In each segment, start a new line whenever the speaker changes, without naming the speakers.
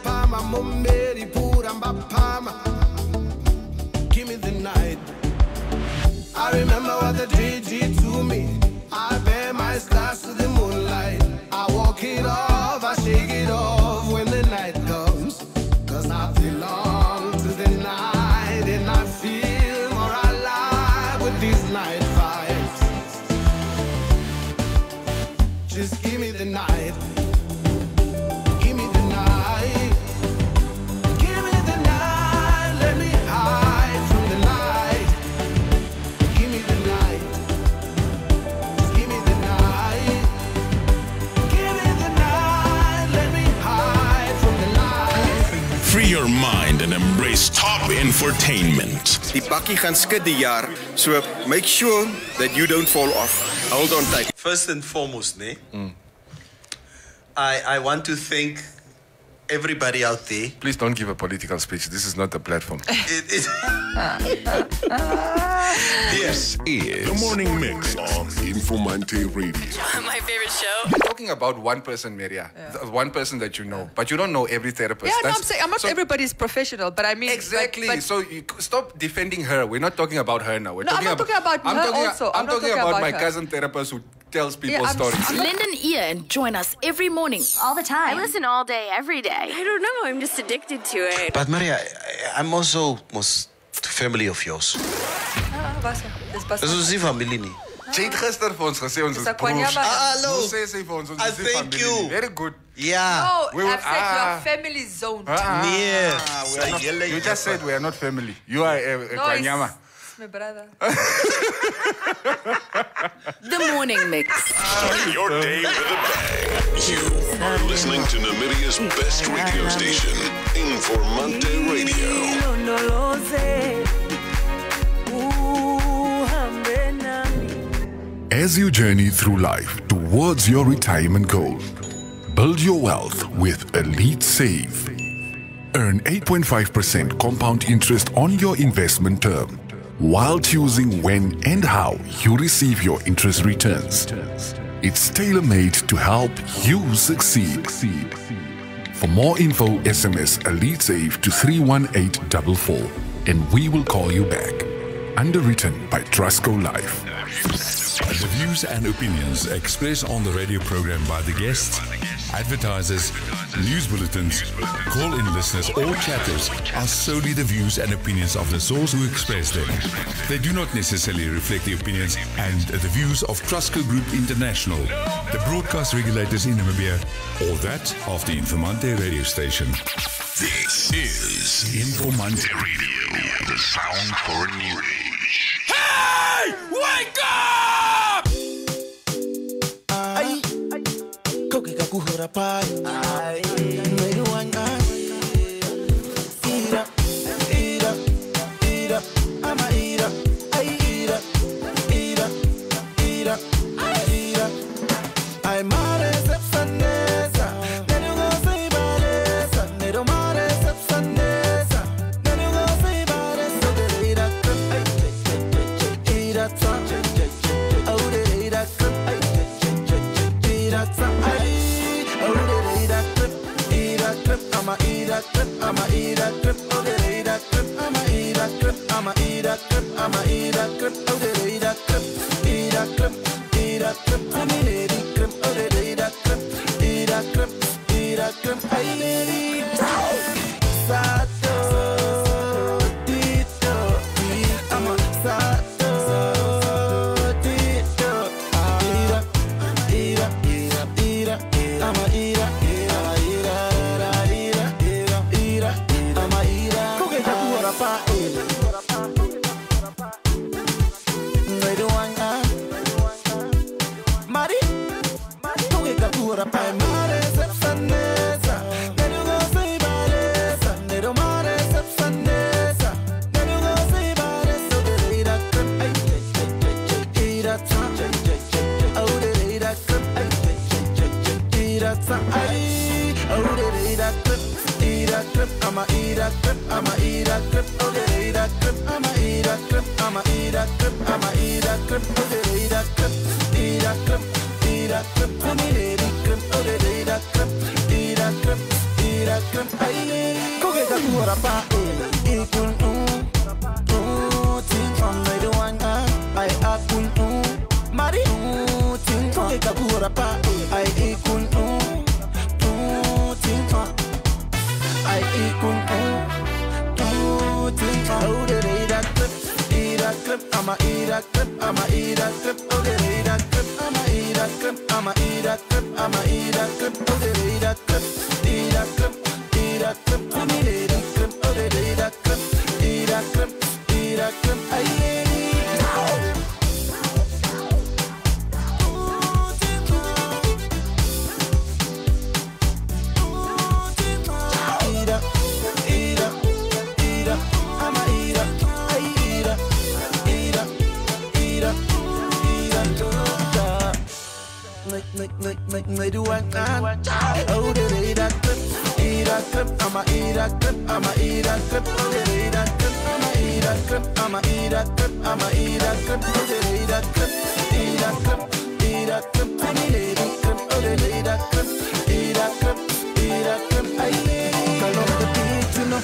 Pama, Mumberi, Puramba Pama. Give me the night. I remember what the DG to me. I bear my stars to the moonlight. I walk it off, I shake it off when the night comes. Cause I belong to the night and I feel more alive with these night vibes. Just give me the night. Give me the night. Give me the night. Let me hide from the light. Give me the night. Just give me the night. Give me the night. Let me hide from the light.
Free your mind and embrace top infotainment.
Die bakkie gaan skud die jaar, so make sure that you don't fall off. Hold on tight.
First and foremost, I want to thank everybody out there.
Please don't give a political speech. This is not the platform.
This is the morning mix on Informanté Radio.
My favorite show.
You're talking about one person, Maria. The one person that you know, but you don't know every therapist.
Yeah, no, I'm saying not everybody's professional, but I mean
exactly.
But
so you stop defending her. We're not talking about her now.
I'm not talking about her also.
I'm talking about my cousin therapist who tells people stories.
Lend an ear and join us every morning, all the time.
I listen all day, every day.
I don't know. I'm just addicted to it.
But Maria, I'm also family of yours. Dis is nie familie nie.
Jy het gister vir ons gesê ons is broers.
Hallo.
Hoe sê sy vir ons ons is
Thank
familie?
you.
Very good.
Yeah.
No, I've said your family zone.
You just said we are not family. You are a Kwanyama.
My brother.
The morning mix.
Start your day with a bang. You are listening to Namibia's best radio station, Informanté Radio. As you journey through life towards your retirement goal, build your wealth with Elite Save. Earn 8.5% compound interest on your investment term, while choosing when and how you receive your interest returns. It's tailor-made to help you succeed. For more info, SMS Elite Save to 31844 and we will call you back. Underwritten by Trustco Life.
The views and opinions expressed on the radio program by the guests, advertisers, news bulletins, call-in listeners or chatters are solely the views and opinions of the source who express them. They do not necessarily reflect the opinions and the views of Trustco Group International, the broadcast regulators in Namibia, or that of the Informanté radio station.
This is Informanté Radio, the sound for a new age.
Hey! Wake up! Ay, koke kakuhora pai. Ay, meru anga. Ira, ira, ira, ama ira. Ay, ira, ira, ira, ira. Ay, mare sepsanesa. Neru go say baresa. Neru mare sepsanesa. Neru go say baresa. Ira, ay, ira, oh, ira, ay, ira, ay, oh, ira, I'm a ira, I'm a ira, oh, ira, I'm a ira, I'm a ira, I'm a ira, oh, ira, ira, I'm a lady, oh, ira, ay, lady, sato, tito, I'm a sato, tito, ira, ira, ira, I'm a ira, I'm a ira, koke kakuhora pa, Mari, koke kakuhora pa, mare sepsanesa, neru go say baresa, neru mare sepsanesa, neru go say baresa, ira, ay, ira, oh, ira, ay, ira, ay, oh, ira, I'm a ira, I'm a ira, oh, ira, I'm a ira, I'm a ira, I'm a ira, oh, ira, ira, I'm a lady, oh, ira, Koge kakura pa ikun ting from the one I akun Mari ting koge kakura pa I ikun ting from I ikun ting from oh the radar clip I'ma eat a clip oh the radar clip I'ma eat a clip oh the radar clip oh the radar clip oh the radar clip I do I can. Oh, the radar clip, I'ma eat a clip, I'ma eat a clip, oh, the radar clip, I'ma eat a clip, I'ma eat a clip, I'ma eat a clip, oh, the radar clip, eat a clip, oh, the radar clip, oh, the radar clip, eat a clip, I love the beat, you know.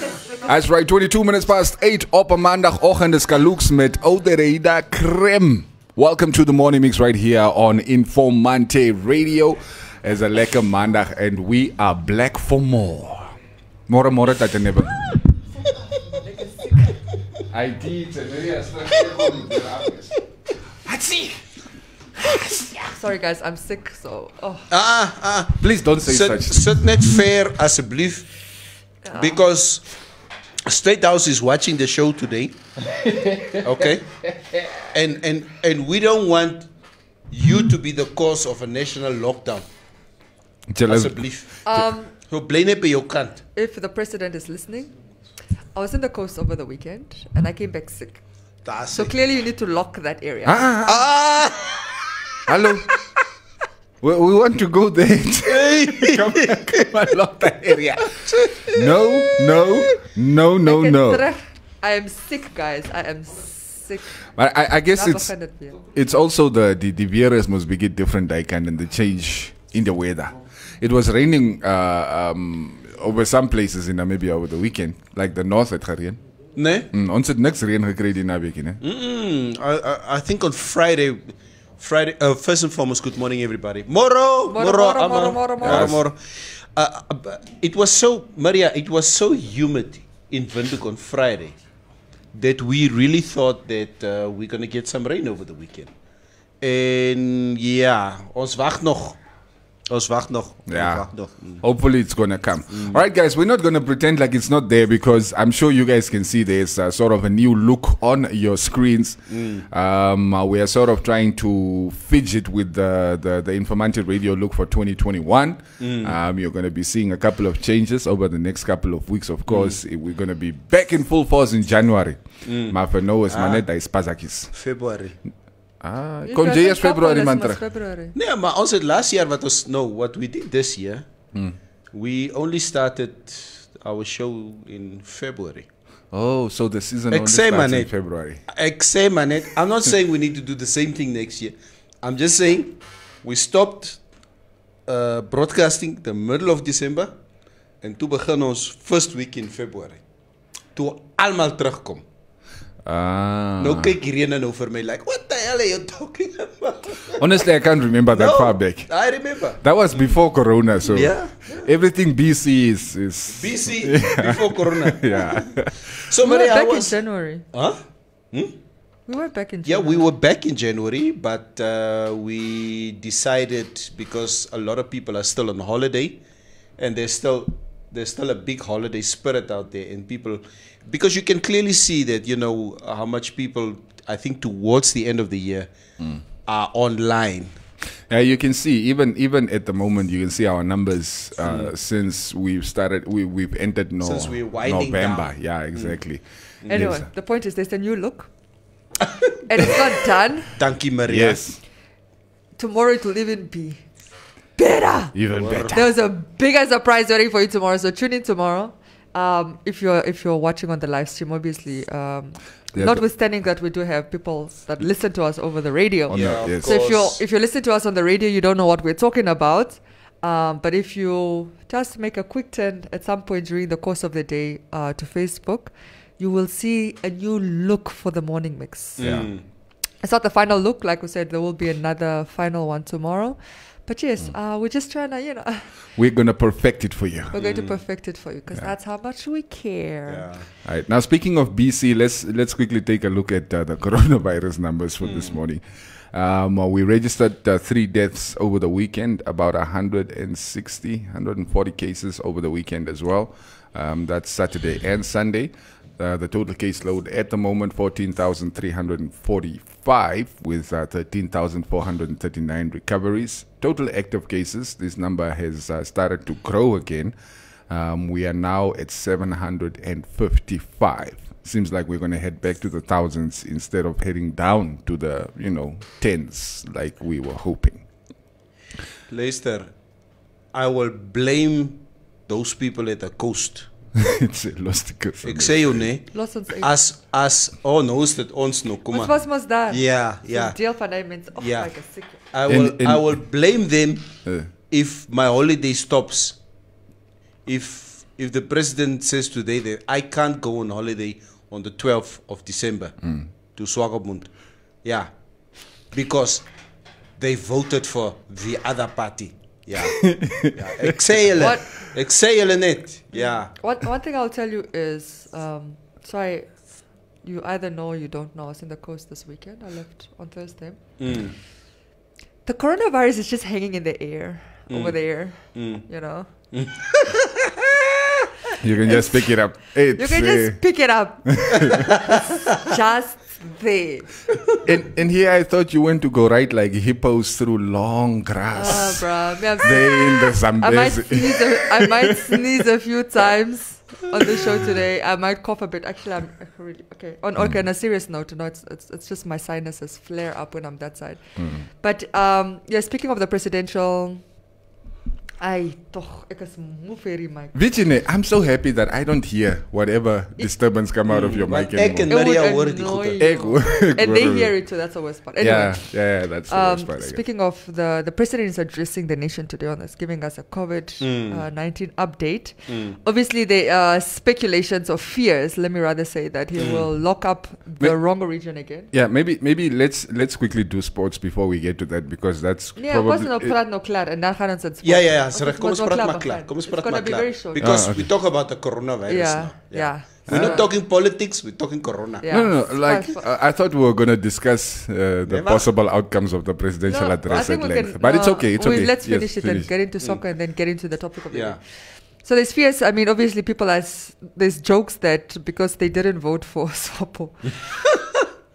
That's right, 22 minutes past 8 op 'n maandagoggend is Kalooks met Oudereda Krem. Welcome to the morning mix right here on Informanté Radio. It's a lekker maandag and we are black for more. More dat never. I did
Sorry guys, I'm sick, so
please don't say such.
Sit net fair asseblief because State House is watching the show today. Okay? And we don't want you to be the cause of a national lockdown. Asseblief. So blame it by your kant.
If the president is listening, I was in the coast over the weekend and I came back sick. So clearly you need to lock that area.
Hello. We want to go there. Come and lock that area. No.
I am sick, guys. I am sick.
But I guess it's also the virus must be get different and the change in the weather. It was raining over some places in Namibia over the weekend, like the north at Karien.
Nee?
Ons het niks reën gekry die naweek nie.
I think on Friday, first and foremost, good morning everybody. Moro. It was so, Maria, it was so humid in Windhoek on Friday that we really thought that we're going to get some rain over the weekend. And yeah, ons wacht nog.
Yeah. Hopefully it's going to come. All right, guys, we're not going to pretend like it's not there because I'm sure you guys can see there's sort of a new look on your screens. We are sort of trying to fidget with the Informanté Radio look for 2021. You're going to be seeing a couple of changes over the next couple of weeks. Of course, we're going to be back in full force in January. Maar voor nou is maar net die spazakjes.
February.
Kom jy eers February man terug?
Nee, maar ons het last year what we did this year, we only started our show in February.
Oh, so the season only starts in February.
I'm not saying we need to do the same thing next year. I'm just saying we stopped broadcasting the middle of December and toe begin ons first week in February. Toe almal terugkom. No kyk Irene nou vir my like, what the hell are you talking about?
Honestly, I can't remember that far back.
I remember.
That was before Corona, so everything BC is
BC before Corona.
Yeah.
So we were back in January.
Huh?
We were back in January.
Yeah, we were back in January, but we decided because a lot of people are still on holiday, and there's still a big holiday spirit out there, and people, because you can clearly see that, you know, how much people, I think towards the end of the year, are online.
Yeah, you can see even at the moment you can see our numbers since we've started. We've entered
since we're winding
November.
Down.
Yeah, exactly.
Anyway, the point is there's a new look, and it's not done.
Thank you, Maria.
Yes.
Tomorrow it will even be better.
Even better.
There's a bigger surprise waiting for you tomorrow, so tune in tomorrow. If you're watching on the live stream, obviously, notwithstanding that we do have people that listen to us over the radio.
Yes.
So if you listen to us on the radio, you don't know what we're talking about. But if you just make a quick turn at some point during the course of the day to Facebook, you will see a new look for the morning mix.
Yeah.
It's not the final look. Like we said, there will be another final one tomorrow. But yes, we're just trying to,
We're going to perfect it for you.
We're going to perfect it for you because that's how much we care.
Yeah. All right. Now, speaking of BC, let's quickly take a look at the coronavirus numbers for this morning. We registered 3 deaths over the weekend, about 140 cases over the weekend as well. That's Saturday and Sunday. The total case load at the moment, 14,345 with 13,439 recoveries. Total active cases, this number has started to grow again. We are now at 755. Seems like we're going to head back to the thousands instead of heading down to the, tens like we were hoping.
Luister, I will blame those people at the coast.
It's lost coast.
Ek sê jou nee. As ons dit ons nou kom.
Wat was daar?
Ja.
Deel van die mense.
Yeah. I will blame them if my holiday stops. If the president says today that I can't go on holiday on the 12th of December to Swakopmund. Yeah. Because they voted for the other party. Yeah. Ek sê julle net. Yeah.
One thing I'll tell you is, sorry, you either know or you don't know. I was in the coast this weekend. I left on Thursday. The coronavirus is just hanging in the air over there. You know.
You can just pick it up.
You can just pick it up. It's just there.
And here I thought you went to go ride like hippos through long grass.
Bro.
There in the Zambezi.
I might sneeze a few times on the show today. I might cough a bit. Actually, I'm really okay. On a serious note, it's just my sinuses flare up when I'm that side. But speaking of the presidential.
Virginie, I'm so happy that I don't hear whatever disturbance come out of your mic anymore.
And they hear it too, that's the worst part. Anyway,
yeah, that's the worst part.
Speaking of the president is addressing the nation today on this, giving us a COVID-19 update. Obviously, there are speculations or fears, let me rather say, that he will lock up the wrong region again.
Yeah, maybe let's quickly do sports before we get to that, because that's
probably...
Yeah. Kom ons praat maar klaar. Because we talk about the coronavirus now. We're not talking politics, we're talking corona.
No. Like, I thought we were going to discuss the possible outcomes of the presidential address at length. But it's okay.
Let's finish it and get into soccer and then get into the topic of the day. So there's fears. I mean, obviously, there's jokes that because they didn't vote for Swapo,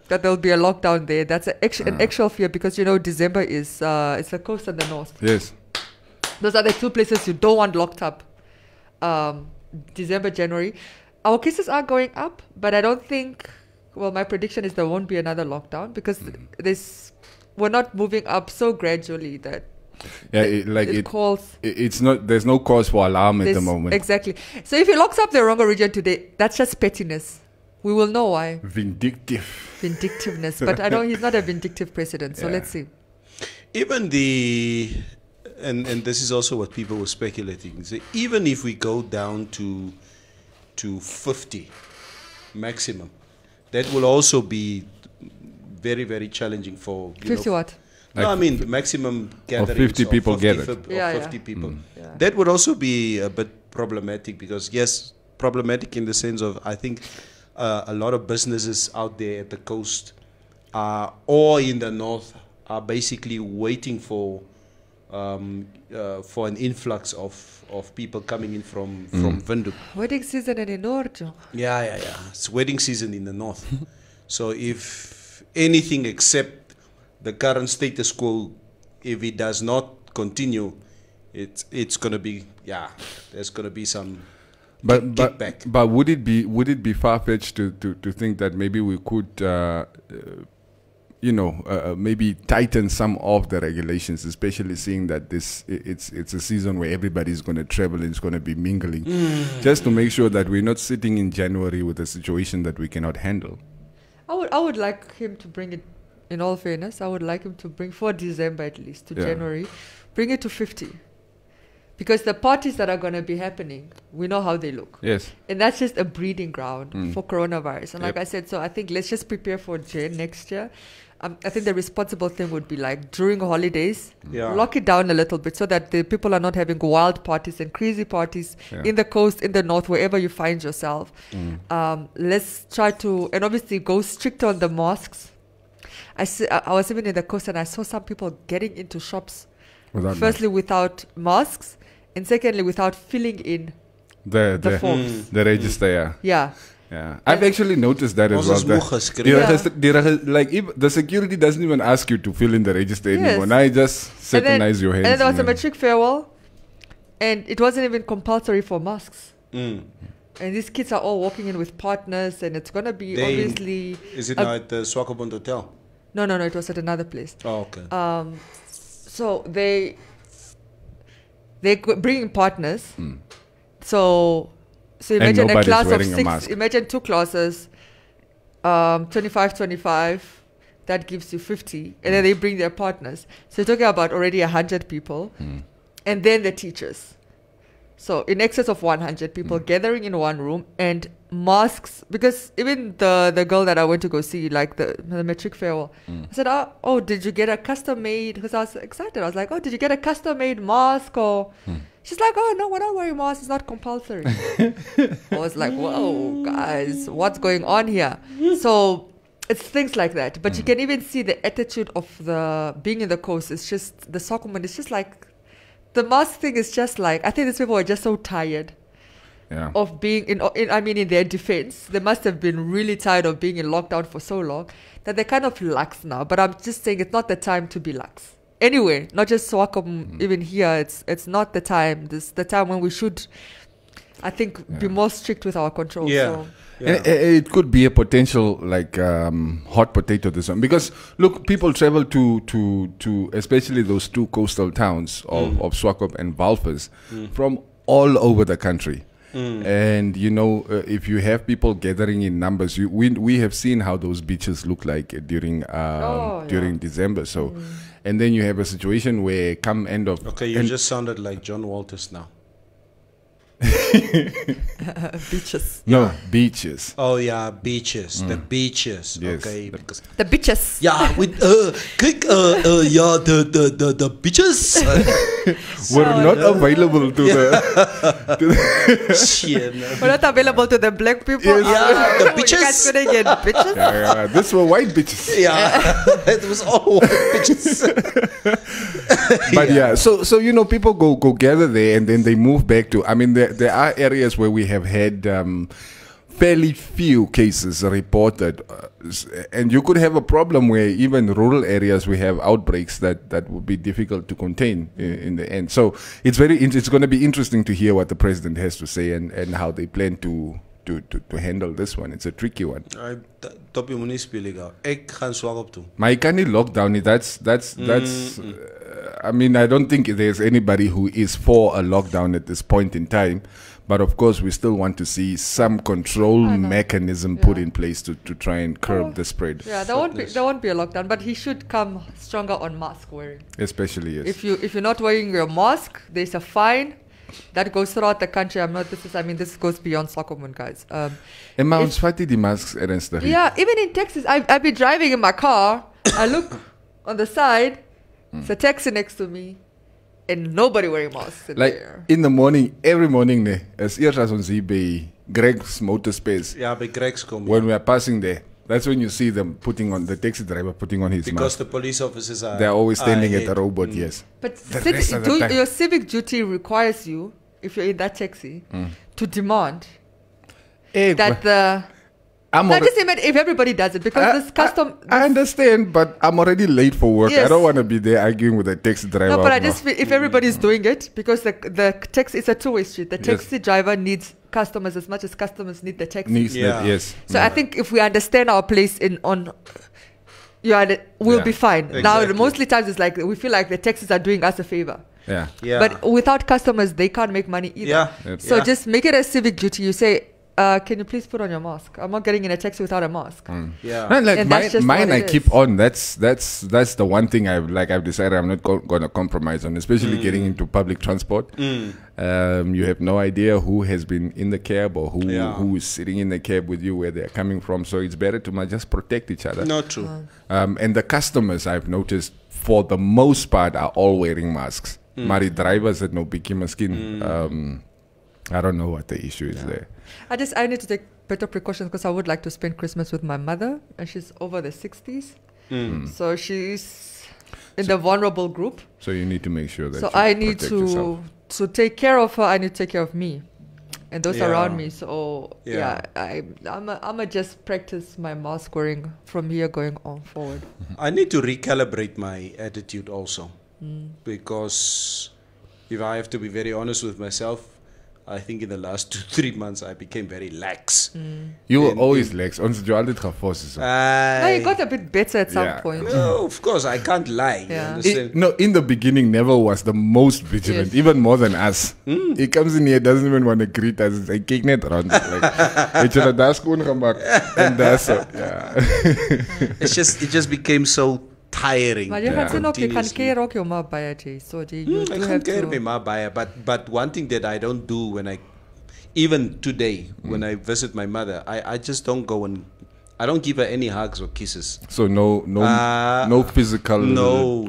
that there'll be a lockdown there. That's an actual fear because, December is it's the coast and the north.
Yes.
Those are the two places you don't want locked up. December, January. Our cases are going up, but I don't think, my prediction is there won't be another lockdown because we're not moving up so gradually that
it's not, there's no cause for alarm at the moment.
Exactly. So if he locks up the wrong region today, that's just pettiness. We will know why. Vindictiveness. But I know he's not a vindictive president, so let's see.
Even and this is also what people were speculating. So even if we go down to 50 maximum, that will also be very, very challenging for
50 what?
No, I mean the maximum gathering
of 50 people gathered.
50 people. That would also be a bit problematic because problematic in the sense of I think a lot of businesses out there at the coast or in the north are basically waiting for an influx of people coming in from Windhoek.
Wedding season in the north.
Yeah. It's wedding season in the north. So if anything except the current status quo, if it does not continue, it's gonna be there's gonna be some kickback.
But would it be far-fetched to think that maybe we could maybe tighten some of the regulations, especially seeing that it's a season where everybody's going to travel and it's going to be mingling, just to make sure that we're not sitting in January with a situation that we cannot handle.
I would like him to bring it, in all fairness, I would like him to bring for December at least, to January, bring it to 50. Because the parties that are going to be happening, we know how they look.
Yes.
And that's just a breeding ground for coronavirus. And like I said, so I think let's just prepare for Jan next year. I think the responsible thing would be like during holidays, lock it down a little bit so that the people are not having wild parties and crazy parties in the coast, in the north, wherever you find yourself. Let's try to, and obviously go strict on the masks. I was even in the coast and I saw some people getting into shops, firstly without masks, and secondly without filling in the forms.
The register,
Yeah.
Yeah, I've actually noticed that as well. Like if the security doesn't even ask you to fill in the register anymore. Now you just synchronize your hands.
And then there was a matric farewell, and it wasn't even compulsory for masks. And these kids are all walking in with partners, and it's gonna be obviously.
Is it now at the Swakopmund Hotel?
No, it was at another place.
Oh, okay.
So they bringing partners. So imagine a class of 6. Imagine 2 classes, 25. That gives you 50, and then they bring their partners. So you're talking about already 100 people, and then the teachers. So in excess of 100 people gathering in one room, and masks. Because even the girl that I went to go see, like the matric farewell, I said, "Oh, did you get a custom made?" Because I was excited. I was like, "Oh, did you get a custom made mask?" Or she's like, "Oh, no, we're not wearing masks. It's not compulsory." I was like, "Whoa, guys, what's going on here?" So it's things like that. But you can even see the attitude of the being in the coast. It's just the Swakopmund. It's just like the mask thing is just like, I think these people are just so tired of being in their defense, they must have been really tired of being in lockdown for so long that they're kind of lax now. But I'm just saying it's not the time to be lax. Anyway, not just Swakopmund, even here, it's not the time. This is the time when we should, I think, be more strict with our control. So.
And it could be a potential like hot potato this one, because look, people travel to especially those 2 coastal towns of Swakop and Walvis from all over the country. And you know, if you have people gathering in numbers, we have seen how those beaches look like during December. So, and then you have a situation where come end of
you just sounded like John Walters now.
Beaches.
No, beaches.
Oh yeah, beaches. The beaches.
Yes.
Okay.
The beaches.
Yeah, with the beaches.
We're not available to
We're not available to the black people.
Yes. The beaches.
You guys couldn't get bitches.
Yeah, these were white bitches.
Yeah, it was all white bitches.
But so you know, people go gather there, and then they move back to. I mean, there are areas where we have had fairly few cases reported, and you could have a problem where even rural areas we have outbreaks that would be difficult to contain in the end. So it's going to be interesting to hear what the president has to say and how they plan to handle this one. It's a tricky one.
Top municipality. Ek gaan Swakop toe.
My kind of lockdown. That's. I mean, I don't think there's anybody who is for a lockdown at this point in time. But of course, we still want to see some control mechanism put in place to try and curb the spread.
Yeah, there won't be a lockdown, but he should come stronger on mask wearing.
Especially, yes.
If you're not wearing your mask, there's a fine that goes throughout the country. This goes beyond Swakopmund, guys.
The masks
yeah, even in Texas, I've been driving in my car. I look on the side, it's a taxi next to me. And nobody wearing masks in there.
In the morning, every morning, as eers as ons hier by Greg's motor space.
Yeah, by Greg's come.
When we are passing there, that's when you see them the taxi driver putting on his mask.
Because the police officers are...
They're always standing at the robot, yes.
But your civic duty requires you, if you're in that taxi, to demand that the... just imagine if everybody does it, because this custom...
I understand, but I'm already late for work.
Yes.
I don't want to be there arguing with the taxi driver.
No, but I just feel if everybody's doing it, because the taxi is a two-way street. The taxi driver needs customers as much as customers need the taxi.
Yes.
So I think if we understand our place we'll be fine.
Exactly.
Now, mostly times it's like we feel like the taxis are doing us a favor.
Yeah.
But without customers, they can't make money either.
Yeah.
So just make it a civic duty. You say, can you please put on your mask? I'm not getting in a taxi without a mask.
Yeah.
No, like
And that's just
mine
what
I
it
keep
is.
on. That's the one thing I've decided I'm not going to compromise on, especially getting into public transport. You have no idea who has been in the cab or who is sitting in the cab with you, where they're coming from. So it's better to just protect each other.
Not true.
And the customers, I've noticed, for the most part, are all wearing masks. Mari drivers at no biki skin. I don't know what the issue is there.
I need to take better precautions because I would like to spend Christmas with my mother, and she's over the 60s. So she's in the vulnerable group.
So you need to make sure that
So
you
I need
protect yourself.
to take care of her. I need to take care of me and those around me. So I'm just practice my mask wearing from here going on forward.
I need to recalibrate my attitude also, because if I have to be very honest with myself, I think in the last 2-3 months I became very lax.
You were always lax. Ons jy altyd gefos is.
No, you got a bit better at some point.
No, of course, I can't lie. You understand?
In the beginning, Neville was the most vigilant, even more than us. He comes in here, doesn't even want to greet us. He's like, kyk net rond. Like, jy dat skoon gemaak. And that's so,
It just became so tiring.
Maar jy gaan sien ook, jy gaan keer ook jou ma baie, Jay. So you do have to...
But one thing that I don't do even today, when I visit my mother, I just don't go and I don't give her any hugs or kisses.
So no physical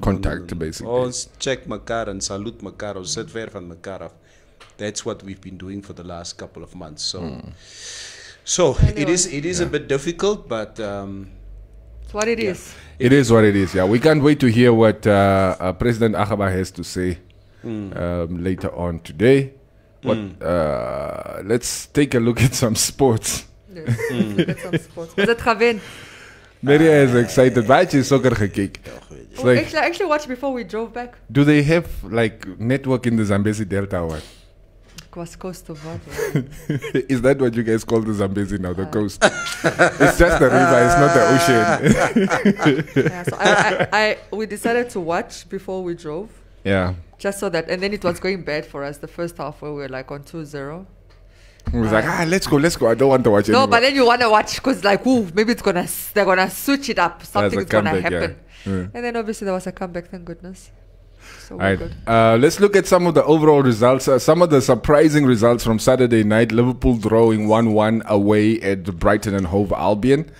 contact, basically.
Ons check mekaar and salute mekaar, ons sit ver van mekaar af. That's what we've been doing for the last couple of months. So anyway, it is a bit difficult, but
it's what it is.
It is what it is. Yeah, we can't wait to hear what President Agaba has to say later on today. But let's take a look at some sports.
Yes, get some sports. Was it Gaven?
Maria is excited. Why is soccer gekeken?
I actually watched before we drove back.
Do they have like network in the Zambezi Delta or what?
Was coast of water.
Is that what you guys call the Zambezi now, the coast? It's just the river, it's not the ocean.
So we decided to watch before we drove.
Yeah.
Just so that, and then it was going bad for us the first half where we were like on 2-0.
We was like, let's go. I don't want to watch it.
No, but then you want to watch because like, maybe they're gonna switch it up. Something's gonna happen.
Yeah.
And then obviously there was a comeback, thank goodness. So
all right. Let's look at some of the overall results. Some of the surprising results from Saturday night. Liverpool drawing 1-1 away at Brighton and Hove Albion.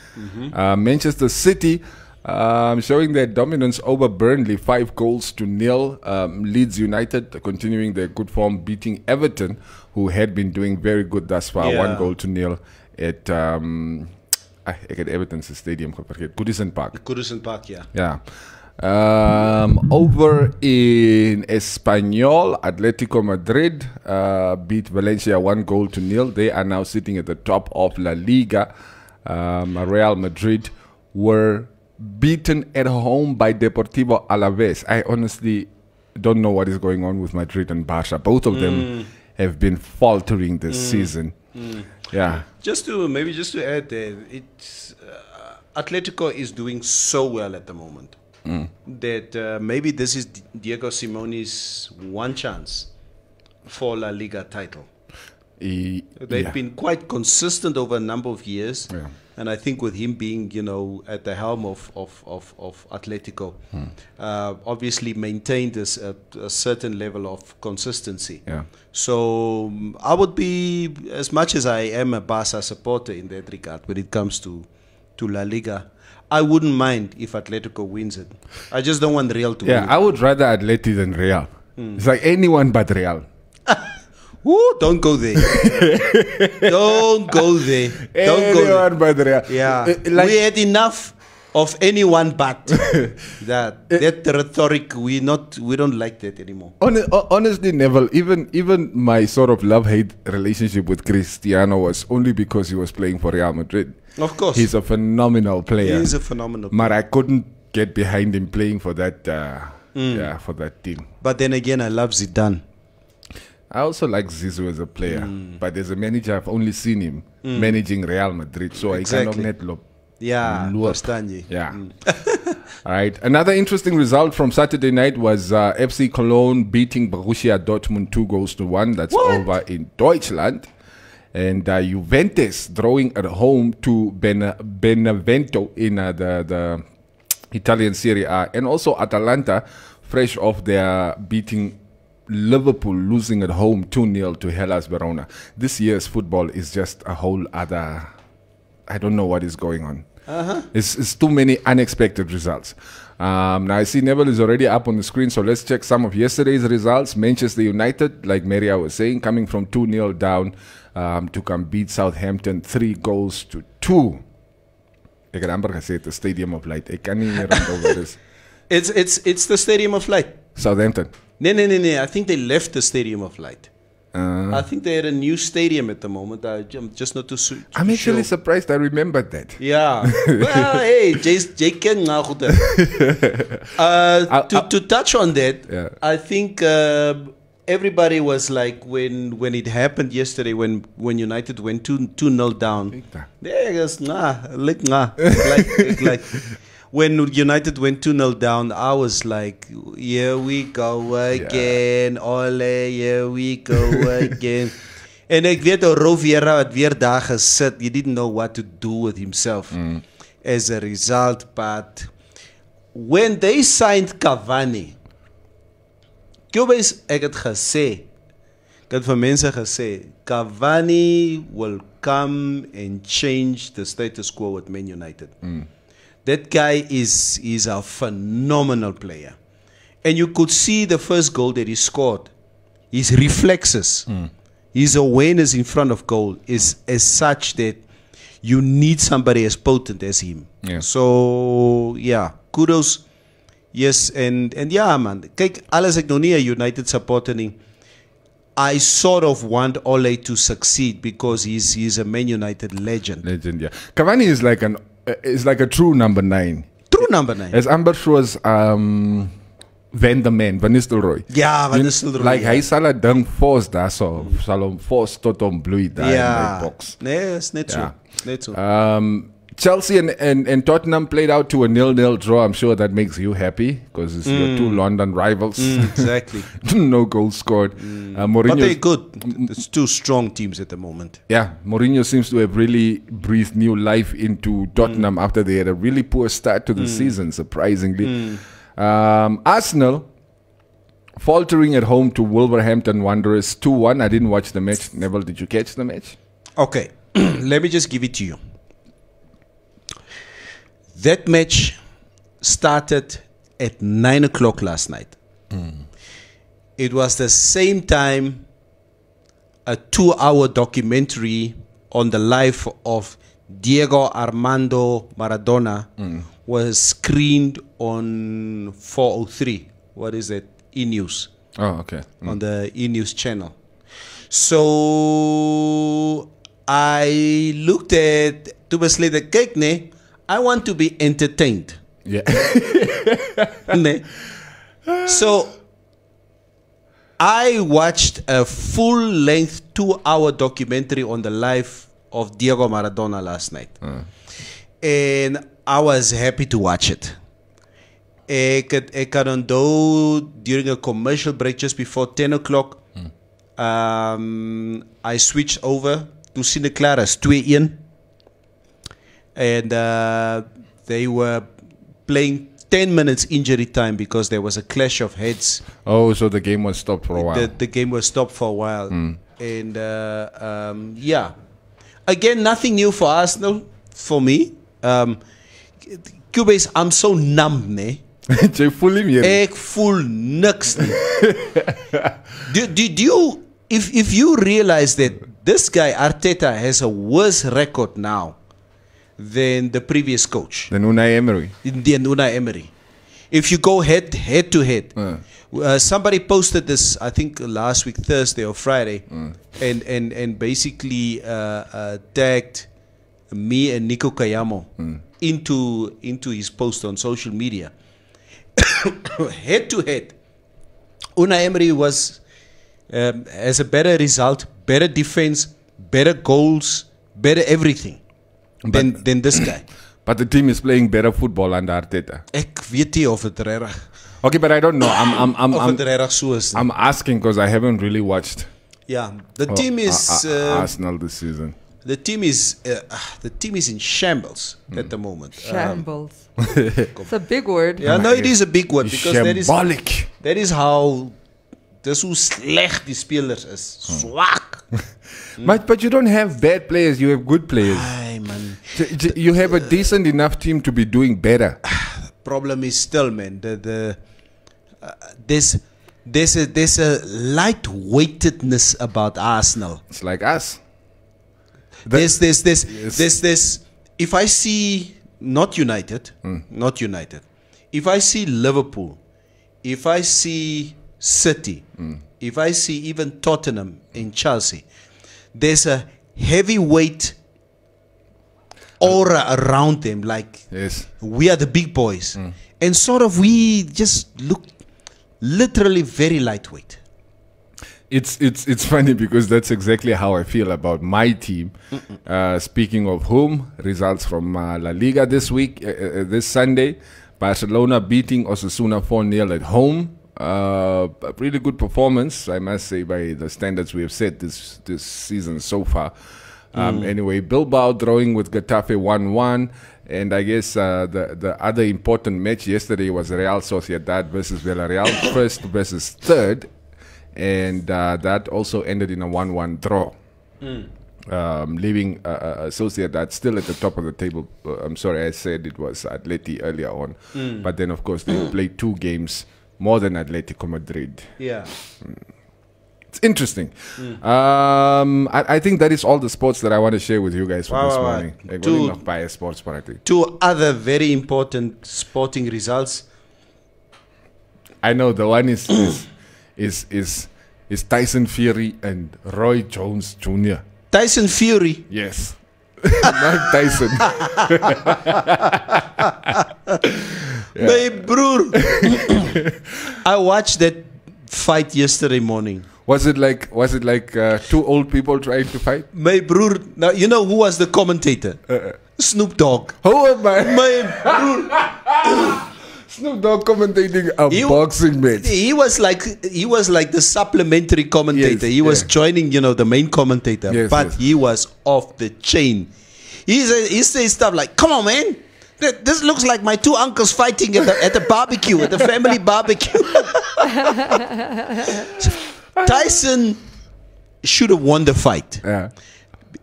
Manchester City showing their dominance over Burnley, 5-0. Leeds United continuing their good form, beating Everton, who had been doing very good thus far, 1-0 at Everton's stadium. Goodison Park. Yeah. Over in Espanyol, Atletico Madrid beat Valencia 1-0. They are now sitting at the top of La Liga. Real Madrid were beaten at home by Deportivo Alaves. I honestly don't know what is going on with Madrid and Barca. Both of them have been faltering this season. Yeah.
Just to add there, it's Atletico is doing so well at the moment that maybe this is Diego Simeone's one chance for La Liga title. They've been quite consistent over a number of years. Yeah. And I think with him being, at the helm of Atletico, obviously maintained a certain level of consistency.
Yeah.
So I would be, as much as I am a Barca supporter in that regard, when it comes to La Liga, I wouldn't mind if Atletico wins it. I just don't want Real to win it.
I would rather Atleti than Real. It's like anyone but Real.
Ooh, don't go there. Don't go there.
Anyone but Real.
Yeah. We had enough of anyone but that rhetoric. We don't like that anymore.
Honestly, Neville, even my sort of love-hate relationship with Cristiano was only because he was playing for Real Madrid.
Of course.
He's a phenomenal player.
He is a phenomenal player.
But I couldn't get behind him playing for that for that team.
But then again, I love Zidane.
I also like Zizou as a player, but as a manager, I've only seen him managing Real Madrid, so
exactly.
I cannot
understand.
All right. Another interesting result from Saturday night was FC Cologne beating Borussia Dortmund 2-1. That's over in Deutschland. And Juventus drawing at home to Benevento in the Italian Serie A. And also Atalanta, fresh off their beating Liverpool, losing at home 2-0 to Hellas Verona. This year's football is just a whole other... I don't know what is going on. It's too many unexpected results. Now I see Neville is already up on the screen, so let's check some of yesterday's results. Manchester United, like Maria was saying, coming from 2-0 down to come beat Southampton 3-2. Ik heb amper gezegd, the Stadium of Light. Ik kan niet meer rond over this.
It's the Stadium of Light.
Southampton.
No. I think they left the Stadium of Light. I think they had a new stadium at the moment. I'm just not too sure.
I'm actually surprised I remembered that.
Yeah. Well, hey, Jay ken nou goed. To touch on that, I think everybody was like, when it happened yesterday, when United went 2-0 down. Like when United went 2-0 down, I was like, here we go again. Ole, here we go again. En ek weet Rovera het weer daar gesit. He didn't know what to do with himself as a result. But when they signed Cavani, ek het gesê, ek het vir mense gesê, Cavani will come and change the status quo with Man United. That guy is a phenomenal player. And you could see the first goal that he scored. His reflexes, his awareness in front of goal is as such that you need somebody as potent as him.
Yeah.
So, yeah, kudos. Yes, and yeah, man. Kyk, alles ek nog nie 'n United supporter nie. I sort of want Ole to succeed because he's a Man United legend.
Legend, yeah. Cavani is like a true number 9.
True number 9.
As Amber shows Van Nistelrooy.
Ja, Van Nistelrooy.
Like hy sal 'n ding force daar so, sal hom force tot hom bloei daar in die box.
Nee, is net so. Net so.
Chelsea and Tottenham played out to a 0-0 draw. I'm sure that makes you happy because it's your two London rivals.
Exactly.
No goals scored.
But they're good. It's two strong teams at the moment.
Yeah, Mourinho seems to have really breathed new life into Tottenham after they had a really poor start to the season, surprisingly. Arsenal faltering at home to Wolverhampton Wanderers 2-1. I didn't watch the match. Neville, did you catch the match?
Okay, let me just give it to you. That match started at 9 o'clock last night. It was the same time a 2-hour documentary on the life of Diego Armando Maradona was screened on 403. What is it? E-News.
Oh, okay.
On the E-News channel. So I looked at the cake, I want to be entertained.
Yeah.
So I watched a full-length 2-hour documentary on the life of Diego Maradona last night. And I was happy to watch it. Ek kan onthou during a commercial break just before 10 o'clock, I switched over to Sine Claras 2-1. And they were playing 10 minutes injury time because there was a clash of heads.
Oh, so the game was stopped for a while.
The game was stopped for a while. And yeah. Again, nothing new for Arsenal, for me. Cubase, I'm so numb, ne?
Jy voel nie meer.
Ek voel niks nie. Do you, if you realize that this guy, Arteta, has a worse record now than the previous coach.
Than Unai Emery.
Than Unai Emery. If you go head to head. Somebody posted this, I think last week, Thursday or Friday, and basically tagged me and Nico Kayamo into his post on social media. Head to head, Unai Emery was has a better result, better defense, better goals, better everything than this guy.
But the team is playing better football under Arteta.
Ek weet nie of het regtig.
Okay, but I don't know. I'm
of het regtig so is.
I'm asking because I haven't really watched.
Yeah, the team is
Arsenal this season.
The team is in shambles at the moment.
Shambles. It's a big word.
Yeah, no, it is a big word because
Shambolic.
that is how. Dis hoe sleg die spelers is. Swak.
But you don't have bad players. You have good players.
Ay, man.
You have a decent enough team to be doing better.
Problem is still, man. There's a lightweightedness about Arsenal.
It's like us.
There's. If I see not United, if I see Liverpool, if I see City, if I see even Tottenham in Chelsea, there's a heavyweight aura around them, like we are the big boys, and sort of we just look literally very lightweight.
It's funny because that's exactly how I feel about my team. Speaking of whom, results from La Liga this week, this Sunday, Barcelona beating Osasuna 4-0 at home. A really good performance, I must say, by the standards we have set this season so far. Anyway, Bilbao drawing with Getafe 1-1. And I guess the other important match yesterday was Real Sociedad versus Villarreal, first versus third. And that also ended in a 1-1 draw, leaving Sociedad still at the top of the table. I'm sorry, I said it was Atleti earlier on. But then, of course, they played 2 games more than Atletico Madrid.
Yeah.
It's interesting. I think that is all the sports that I want to share with you guys for this morning. Two
other very important sporting results.
I know the one is Tyson Fury and Roy Jones Jr.
Tyson Fury?
Yes. Not Tyson.
My broer. I watched that fight yesterday morning.
Was it like 2 old people trying to fight?
My broer. Now you know who was the commentator? Snoop Dogg.
Who am I?
My broer.
Snoop Dogg commentating a boxing match.
He was like the supplementary commentator. He was joining, the main commentator. But he was off the chain. He says stuff like, "Come on, man. This looks like my 2 uncles fighting at the barbecue, at the family barbecue." Tyson should have won the fight.
Yeah.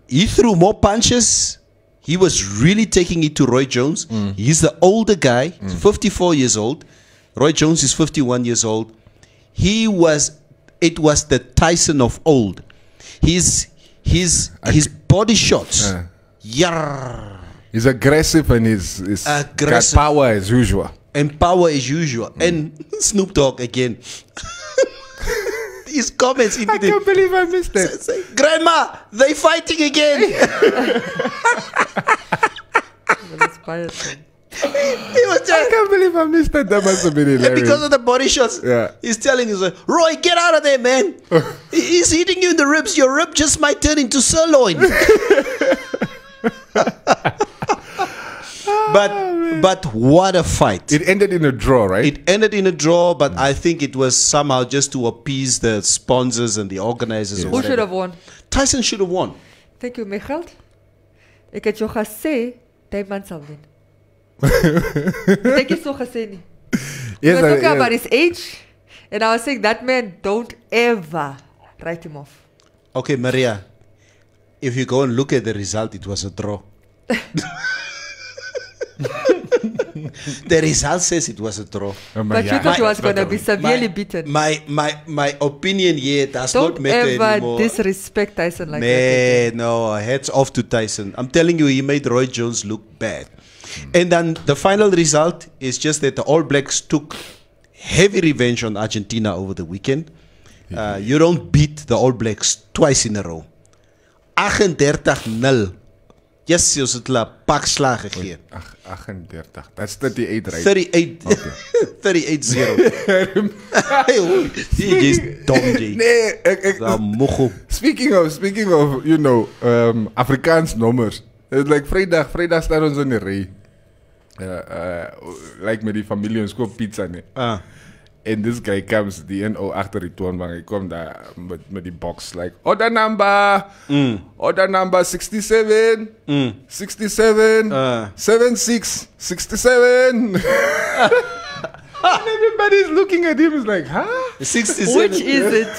He threw more punches. He was really taking it to Roy Jones. He's the older guy, 54 years old. Roy Jones is 51 years old. It was the Tyson of old. His body shots.
He's aggressive and he's got power as usual.
And Snoop Dogg again. His comments.
I can't believe I missed that.
Grandma, they fighting again.
I can't believe I missed that. That must have been hilarious.
Because of the body shots, he's telling us, "Roy, get out of there, man. He's hitting you in the ribs. Your rib just might turn into sirloin." But what a fight.
It ended in a draw, right?
It ended in a draw, but I think it was somehow just to appease the sponsors and the organizers.
Who should have won?
Tyson should have won.
Thank you, Michael. Ek het jou gesê, die man sal wen. Ek het so gesê nie. We were talking about his age, and I was saying that man, don't ever write him off.
Okay, Maria, if you go and look at the result, it was a draw. The result says it was a draw.
But you thought he was going to be severely beaten.
My opinion here does not matter anymore.
Don't ever disrespect Tyson like that.
No, hats off to Tyson. I'm telling you, he made Roy Jones look bad. And then the final result is just that the All Blacks took heavy revenge on Argentina over the weekend. You don't beat the All Blacks twice in a row. 38-0. Yes, jy het hulle pak slag gegee.
38. That's 38, right?
38. Okay. 38-0. Jy's dom, jy.
Nee, Speaking of, Afrikaans nommers. It's like Vrydag staan ons in die ry. Like met die familie ons koop pizza, nee. And this guy comes, the NO achter die toonbank, hy kom daar met die box, like, order number 67, 67, 76, 67. And everybody's looking at him, is like, huh?
67.
Which is it?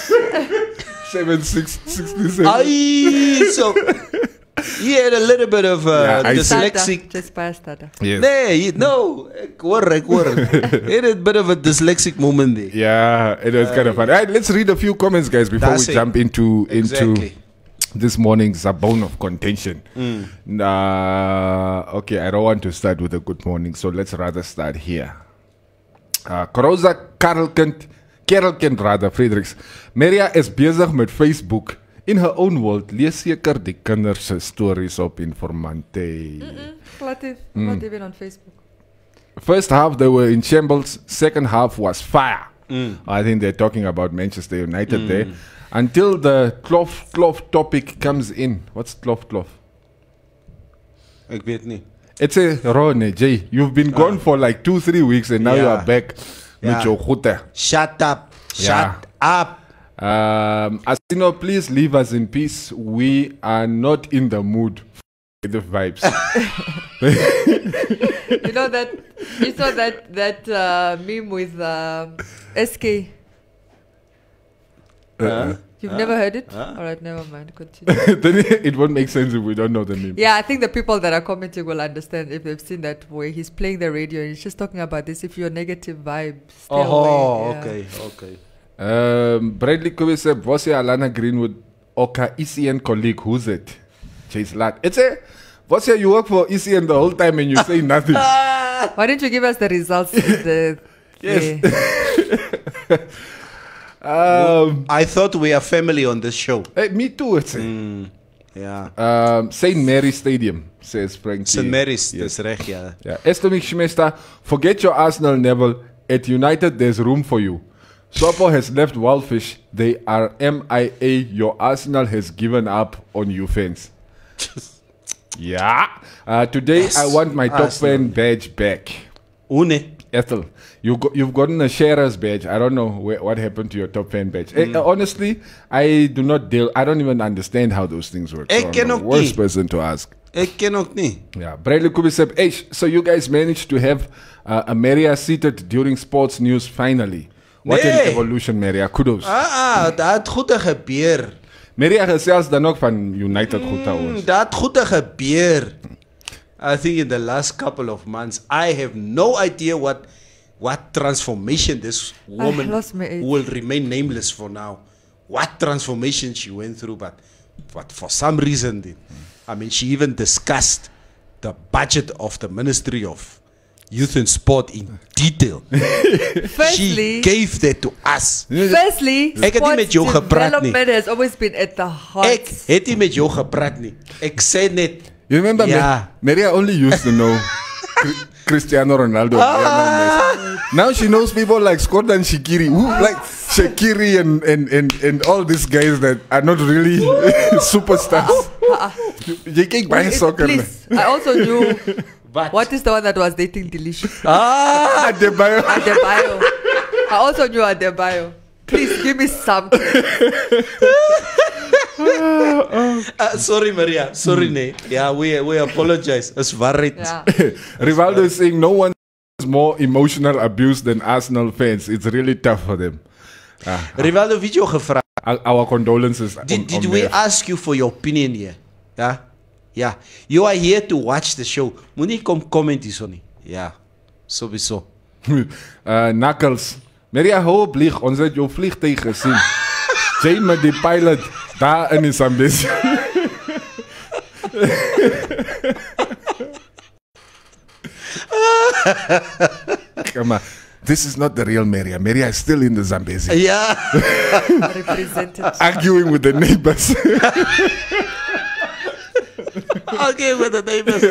76, 67.
Aye, so he had a little bit of dyslexic.
Just past that.
Yes.
No, ek hoor. He had a bit of a dyslexic moment there.
Yeah, it was kind of fun. All right, let's read a few comments, guys, before we jump into this morning's bone of contention. Okay, I don't want to start with a good morning, so let's rather start here. Karoza Kerelkind rather, Fredericks. Maria is bezig met Facebook. In her own world, lees seker die kinders se stories op Informanté.
Not even on Facebook.
First half, they were in shambles. Second half was fire. I think they're talking about Manchester United there. Until the cloth topic comes in. What's cloth?
Ek weet nie.
It's a Ron, Jay. You've been gone for like 2-3 weeks and now you are back with your goede.
Shut up. Shut up.
Asino, please leave us in peace. We are not in the mood for the vibes.
You know that meme with SK. You've never heard it? Alright, never mind. Continue.
Then it won't make sense if we don't know the name.
Yeah, I think the people that are commenting will understand if they've seen that where he's playing the radio and he's just talking about this. If you're negative vibe, stay away.
Okay.
Bradley Kobe said, was Alana Greenwood Oka ECN colleague? Who's it? Chase Lad. It's a was you work for ECN the whole time and you say nothing.
Why don't you give us the results?
Yes.
I thought we are family on this show.
Hey, me too. It's St. Mary's Stadium, says Frank.
St. Mary's, that's right, yeah.
Estomik Shmesta, forget your Arsenal, Neville. At United, there's room for you. Sopo has left Wildfish. They are MIA. Your Arsenal has given up on you fans. Today, I want my top fan badge back.
Une.
Ethel, you've gotten a sharer's badge. I don't know what happened to your top fan badge. Honestly, I don't even understand how those things work. So I'm the worst person to ask. Yeah, Bradley Kubi said, so you guys managed to have a Maria seated during sports news finally. What an evolution, Maria. Kudos.
Dat goede gebeur.
Maria gesels dan ook van United goed ons.
Dat goede gebeur. I think in the last couple of months, I have no idea what transformation this woman will remain nameless for now. What transformation she went through, but for some reason, she even discussed the budget of the Ministry of Youth and Sport in detail. She gave that to us.
Firstly, sports development has always been at the heart.
Ek het nie met jou gepraat nie. Ek sê net.
You remember Maria only used to know Cristiano Ronaldo. Now she knows people like Scott and Shaqiri, like Shaqiri and all these guys that are not really superstars. You can't buy soccer.
Please, I also knew. What is the one that was dating Delicious?
Adebayo.
I also knew Adebayo. Please give me something.
Sorry, Maria. Sorry, ne. Yeah, we apologize. It's worried.
Rivaldo is saying no one is more emotional abuse than Arsenal fans. It's really tough for them.
Rivaldo, video gevraagd.
Our condolences.
Did we ask you for your opinion here? Yeah. You are here to watch the show. Moenie kom comment hier so nie. Ja. Sowieso.
Knuckles. Maria, hou op lieg. Ons het jou vliegtuig gesien. Jay met die pilot daar in die Zambezi. Come on. This is not the real Maria. Maria is still in the Zambezi.
Yeah.
Arguing with the neighbors.
Arguing with the neighbors.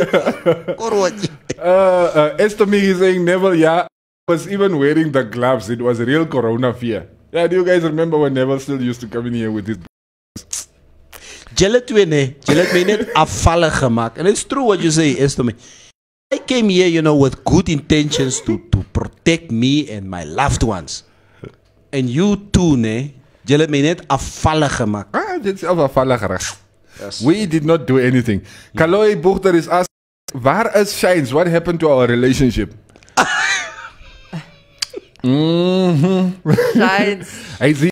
Estomi is saying, Neville, was even wearing the gloves. It was real corona fear. Yeah, do you guys remember when Neville still used to come in here with his...
Julle het my net afvallig gemaak. And it's true what you say, Estomi. I came here, with good intentions to protect me and my loved ones. En you two, nee, jullie hebben mij net afvallig gemaakt.
Dit is afvallig geraakt. Yes. We did not do anything. Kaloy Bochter is asked, waar is Shines? What happened to our relationship?
Shines.
Hij is hier.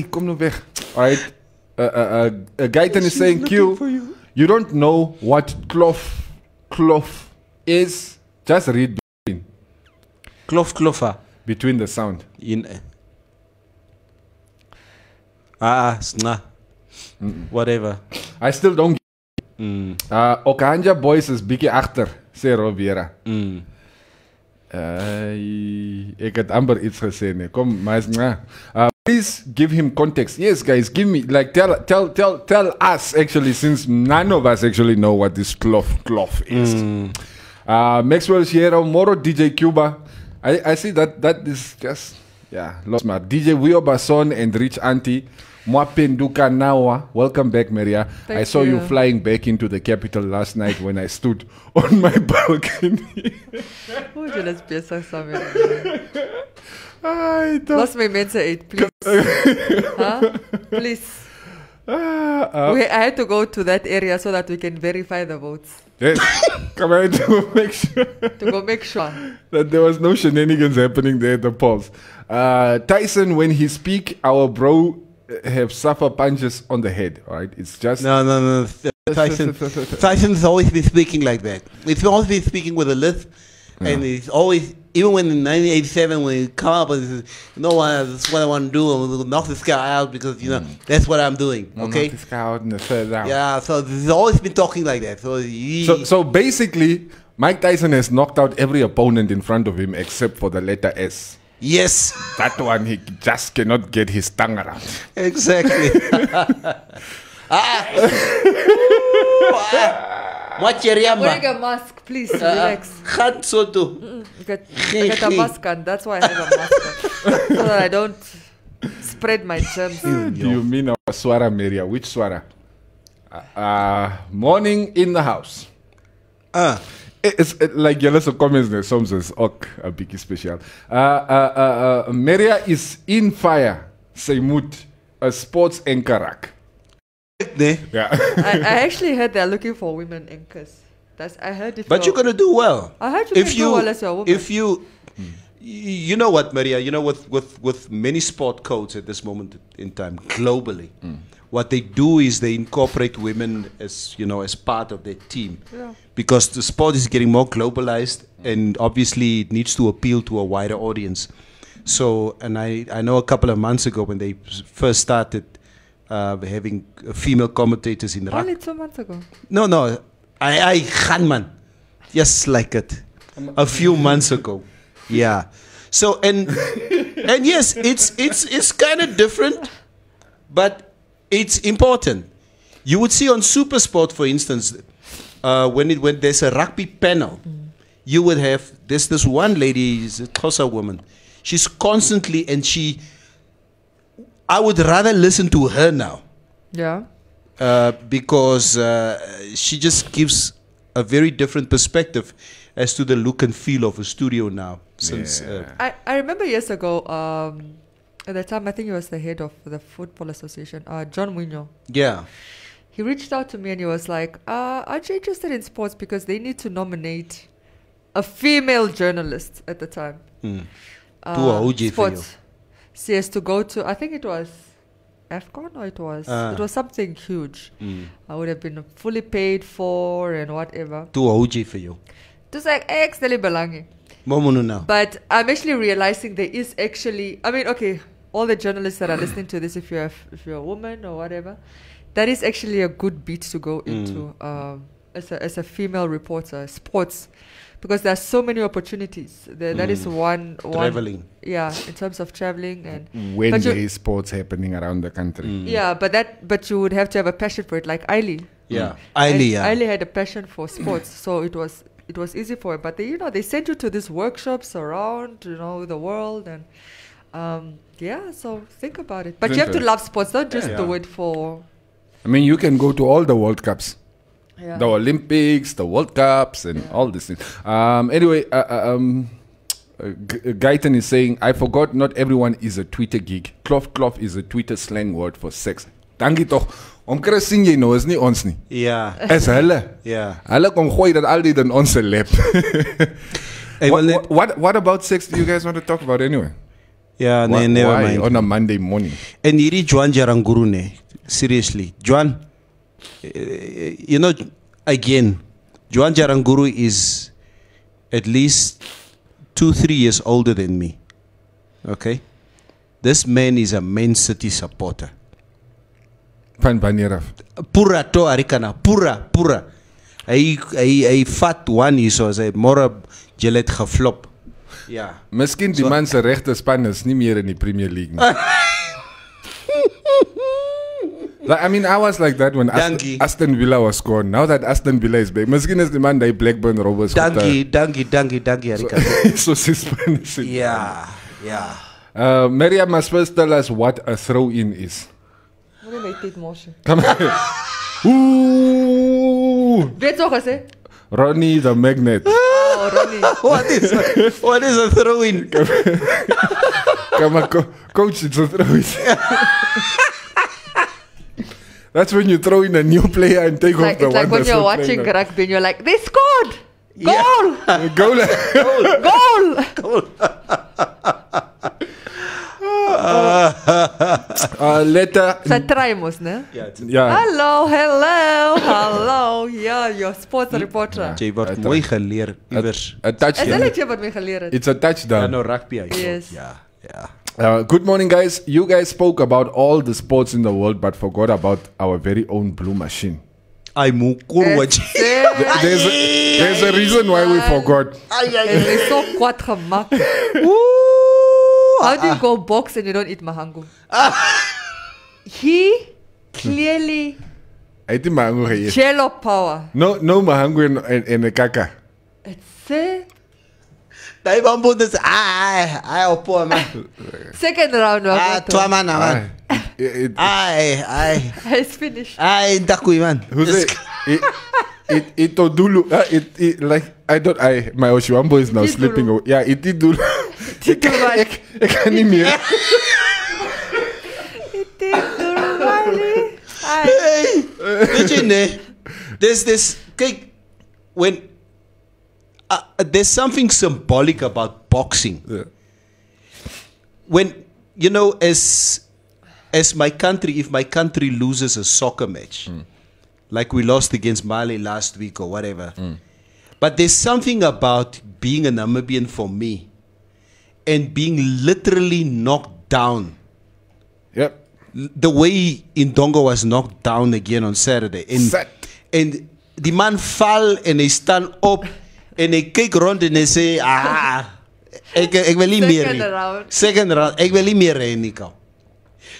Kom nou weg. Alright. Gaitan is saying, Q, you don't know what clof is. Just read between.
Kloffa.
Between the sound.
Sna. Whatever.
I still don't Okanja boys is bietjie achter, sê Robiera. Ek het amper iets gesê nee. Kom, maar please give him context. Yes, guys, give me like tell us actually, since none of us actually know what this cloth is. Maxwell Sierra, Moro, DJ Cuba. I see that is just lost my DJ Wio Bason and Rich Auntie. Mwapenduka Nawa, welcome back, Maria. I saw you flying back into the capital last night when I stood on my balcony.
Hoe jy dit besig saam met? Laat my mense uit, please. Please. I had to go to that area so that we can verify the votes.
Yes. Come on, to make sure.
To go make sure
that there was no shenanigans happening there at the polls. Tyson, when he speak, our bro have suffer punches on the head, right? It's just...
No. Tyson's always been speaking like that. He's always been speaking with a lisp, and he's always, even when in 1987, when he come up and says, you know what, that's what I want to do, I'll knock this guy out because, you know, that's what I'm doing, okay?
Knock this guy out in the third round.
Yeah, so he's always been talking like that.
So basically, Mike Tyson has knocked out every opponent in front of him except for the letter S.
Yes.
That one, he just cannot get his tongue around.
Exactly.
Wearing a mask, please, relax.
Gaan so toe.
I got a mask on, that's why I have a mask on. So that I don't spread my germs.
Do you mean our Swara Maria? Which Swara? Morning in the house. It's like julle se comments net soms is ook 'n bietjie spesiaal. Maria is in fire. Sy moet 'n sports anchor raak. Yeah.
I actually heard they're looking for women anchors. I heard if
but you're gonna do well.
I heard you do well as a woman.
If you know what, Maria, you know with many sport codes at this moment in time globally, what they do is they incorporate women as, you know, as part of their team.
Yeah.
Because the sport is getting more globalized and obviously it needs to appeal to a wider audience. So, and I know a couple of months ago when they first started having female commentators in
Only 2 months ago.
No, I gaan man, just like it, a few months ago, yeah. So and yes, it's kind of different, but it's important. You would see on SuperSport, for instance, when there's a rugby panel, you would have this one lady, is a Xhosa woman. She's constantly, and I would rather listen to her now.
Yeah.
Because she just gives a very different perspective as to the look and feel of a studio now. Since
I remember years ago, at the time I think he was the head of the Football Association, John Muñoz.
Yeah.
He reached out to me and he was like, aren't you interested in sports? Because they need to nominate a female journalist at the time. Sports. She has to go to, I think it was AFCON or it was something huge. I would have been fully paid for and whatever.
Too OG for you.
It was like actually belonging.
Now.
But I'm actually realizing there is actually, I mean, okay, all the journalists that are listening to this, if you're a woman or whatever, that is actually a good beat to go into as a female reporter, sports, because there are so many opportunities. That is one
traveling.
Yeah, in terms of traveling and
when there is sports happening around the country.
Yeah, but you would have to have a passion for it, like Ailey.
Yeah,
Ailey had a passion for sports, so it was easy for her. But they sent you to these workshops around the world and. So think about it. But you have to love sports, don't just do it for...
I mean, you can go to all the World Cups.
Yeah.
The Olympics, the World Cups, and all these things. Anyway, Gaitan is saying, I forgot not everyone is a Twitter geek. Klof is a Twitter slang word for sex. Dankie toch. Om kry sien jy nou, is nie ons nie.
Ja.
Is hulle.
Ja.
Hulle kom gooi dat al die in ons lap. What about sex do you guys want to talk about anyway?
Yeah, never mind.
On a Monday morning.
And hierdie Juan Jaranguru ne, seriously. Juan, you know, again, Juan Jaranguru is at least 2-3 years older than me. Okay? This man is a Man City supporter.
Van Banieraf.
Pura to arikana, pura. Hy vat one hier so, hy môre Gillette geflop. Ja.
Miskien die man se regte span is nie meer in die Premier League nie. Like, I mean, I was like that when Aston Villa was gone. Now that Aston Villa is back, miskien is die man die Blackburn Rovers.
Dankie, Arika.
So Spanish.
Yeah.
Maria must first tell us what a throw-in is. Come on. Ooh.
Weet toch eens, hè?
Ronnie the Magnet.
Oh, Ronnie.
What is a throw-in?
Come on, coach, it's a throw-in. That's when you throw in a new player and take off the one.
It's like when you're watching rugby and you're like, they scored! Goal!
Yeah. Goal! Letter.
Sy try mos, né?
Ja.
Hallo. Ja, your sports reporter.
Jy word mooi geleer iewers.
A touchdown.
Is dit net jy wat my geleer het?
It's a touchdown.
Ja, no rugby.
Yes.
Yeah.
Good morning, guys. You guys spoke about all the sports in the world, but forgot about our very own blue machine.
There's
a reason why we forgot.
Het is so kwad gemak. How do you go box and you don't eat mahangu? He clearly jello power.
No mahangu and a kaka.
It's
Daai bamboe is op man.
Second round
Twa man.
It's finished.
Ndakui man.
Who's it Dulu. My Oshiwambo is now slipping away. Yeah, it did Dulu. Ik kan niet meer.
Weet je nee? There's kijk, when there's something symbolic about boxing.
Yeah.
When you know, as my country, if my country loses a soccer match, like we lost against Mali last week or whatever, but there's something about being a Namibian for me and being literally knocked down.
Yep.
The way Indongo was knocked down again on Saturday. And the man fall and he stand up and he kick rond and he say, ek wil nie meer. Second round. Ek wil nie meer hê, Nico.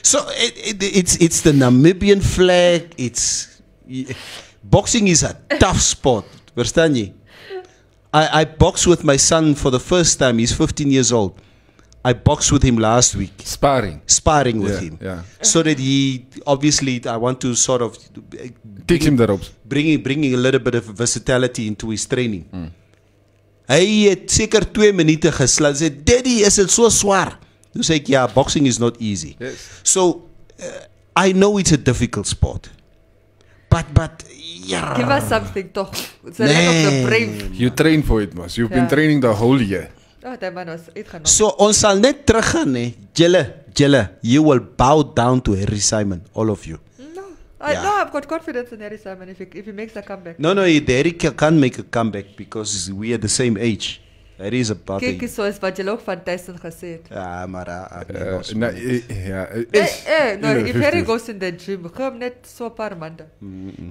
So it's the Namibian flag. Boxing is a tough sport. Verstaan jy? I boxed with my son for the first time. He's 15 years old. I boxed with him last week. Sparring with him.
Yeah.
So that he, obviously, I want to sort of
teach him the ropes.
Bringing a little bit of versatility into his training. Hy het seker 2 minute geslaan. Hy sê, "Daddy, is it so swaar?" Toe sê ek, "Yeah, boxing is not easy."
Yes.
So I know it's a difficult sport. But yeah.
Give us something toch. It's a lack of the brave.
You train for it, mas. You've been training the whole year.
Oh, that man was uitgenomen.
So ons sal net teruggaan, hè. Julle, you will bow down to Harry Simon, all of you.
No, I've got confidence in Harry Simon if he makes a comeback.
No, Harry can't make a comeback because we are the same age. Harry is about
Kyk, so is wat jy ook van Tyson gesê het.
Ja, maar
if Harry goes in the gym, come net so paar maande.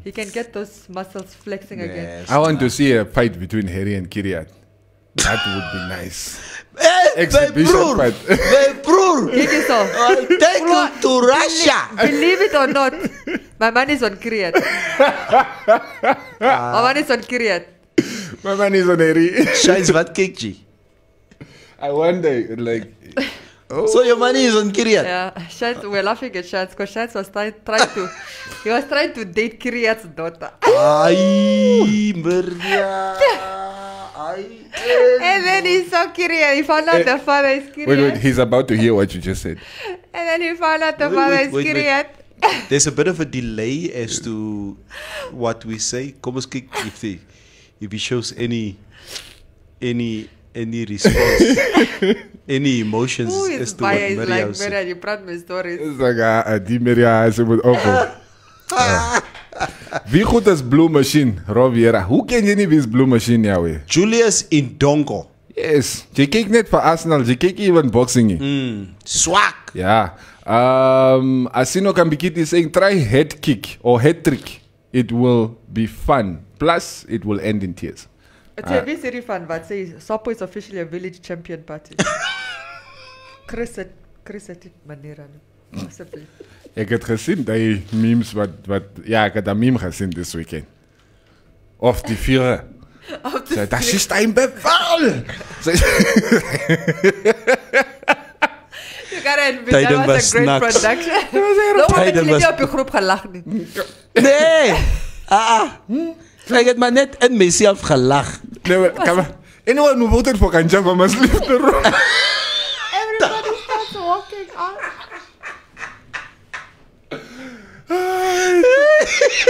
He can get those muscles flexing again.
I want to see a fight between Harry and Kiryat. That would be nice.
Exhibition fight. My broer.
Kijk eens zo.
I'll take you to Russia.
Believe it or not, my man is on Kiryat. My man is on Kiryat.
My man is on Harry.
Shines, wat kyk jy?
I wonder, like...
Oh. So your money is on Kiryat?
Yeah, Shines, we're laughing at Shines because Shines was trying to date Kiryat's daughter.
Ay, Maria.
And then he's so curious. He found out the father is curious.
Wait, he's about to hear what you just said.
And then he found out the father is curious.
There's a bit of a delay as to what we say. Kom ons kyk if he shows any response, any emotions as to what Maria
like, Maria, you brought me stories.
It's like, die Maria is moet opbouw. Wie goed is Blue Machine, Roviera? Hoe ken jy nie wie is Blue Machine jou?
Julius Indongo.
Yes, jy kyk net vir Arsenal, jy kyk even boxing.
Swak.
Yeah. Asino Kambikiti is saying, try head kick or head trick. It will be fun. Plus, it will end in tears.
It's a very fun, but says Sopo is officially a village champion party. Chris het dit manier aan. Possibly.
Ek het gesien die memes ja, ek het 'n meme gesien this weekend. Of die vier. Dat is een beval.
You gotta admit, that was a great production. Nobody was op je groep gelach nie.
Nee. Ek het maar net in myself gelach.
Nee, kom maar. Anyone who voted for Kanjaba must leave the room.
Everybody starts walking out.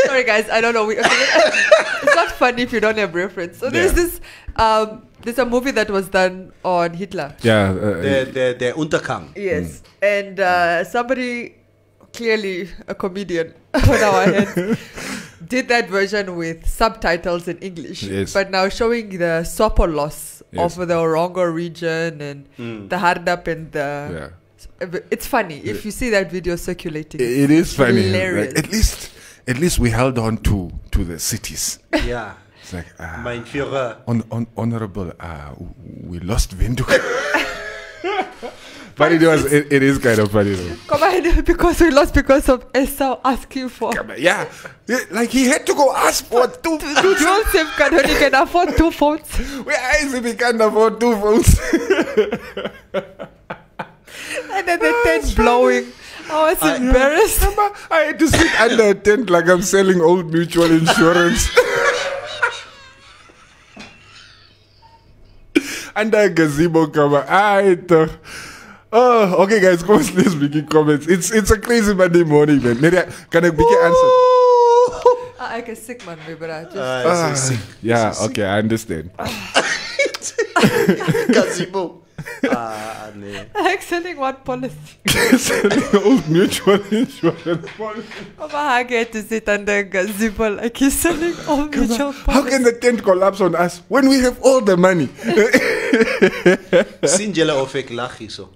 Sorry guys, I don't know. It's not funny if you don't have reference. So there's this there's a movie that was done on Hitler.
Yeah,
the Untergang.
Yes, and somebody, clearly a comedian on our hands, did that version with subtitles in English, but now showing the Sopo loss of the Orongo region and the Hardap and the. It's funny if you see that video circulating.
It is funny.
Hilarious.
Like, at least we held on to the cities.
Yeah.
It's like
Mein Führer.
Honorable. We lost Windhoek. But it is kind of funny though.
Come on, because we lost because of Esau asking for.
Yeah, like he had to go ask for two.
Joseph can only can afford 2 phones.
Where is it he can't afford 2 phones?
And then the tent blowing. I was embarrassed.
I had to sit under a tent like I'm selling old mutual insurance. Under a gazebo cover. Oh, okay, guys, come on, let's begin comments. It's a crazy Monday morning, man. Can I begin answer?
I can sick man, but I just.
Sick.
Yeah, okay, I understand.
Gazebo.
Like selling what policy?
Selling old mutual insurance policy.
I get to sit under a gazebo like he's selling old mutual policy.
How can the tent collapse on us when we have all the money?
Sien julle of ek lag hierso?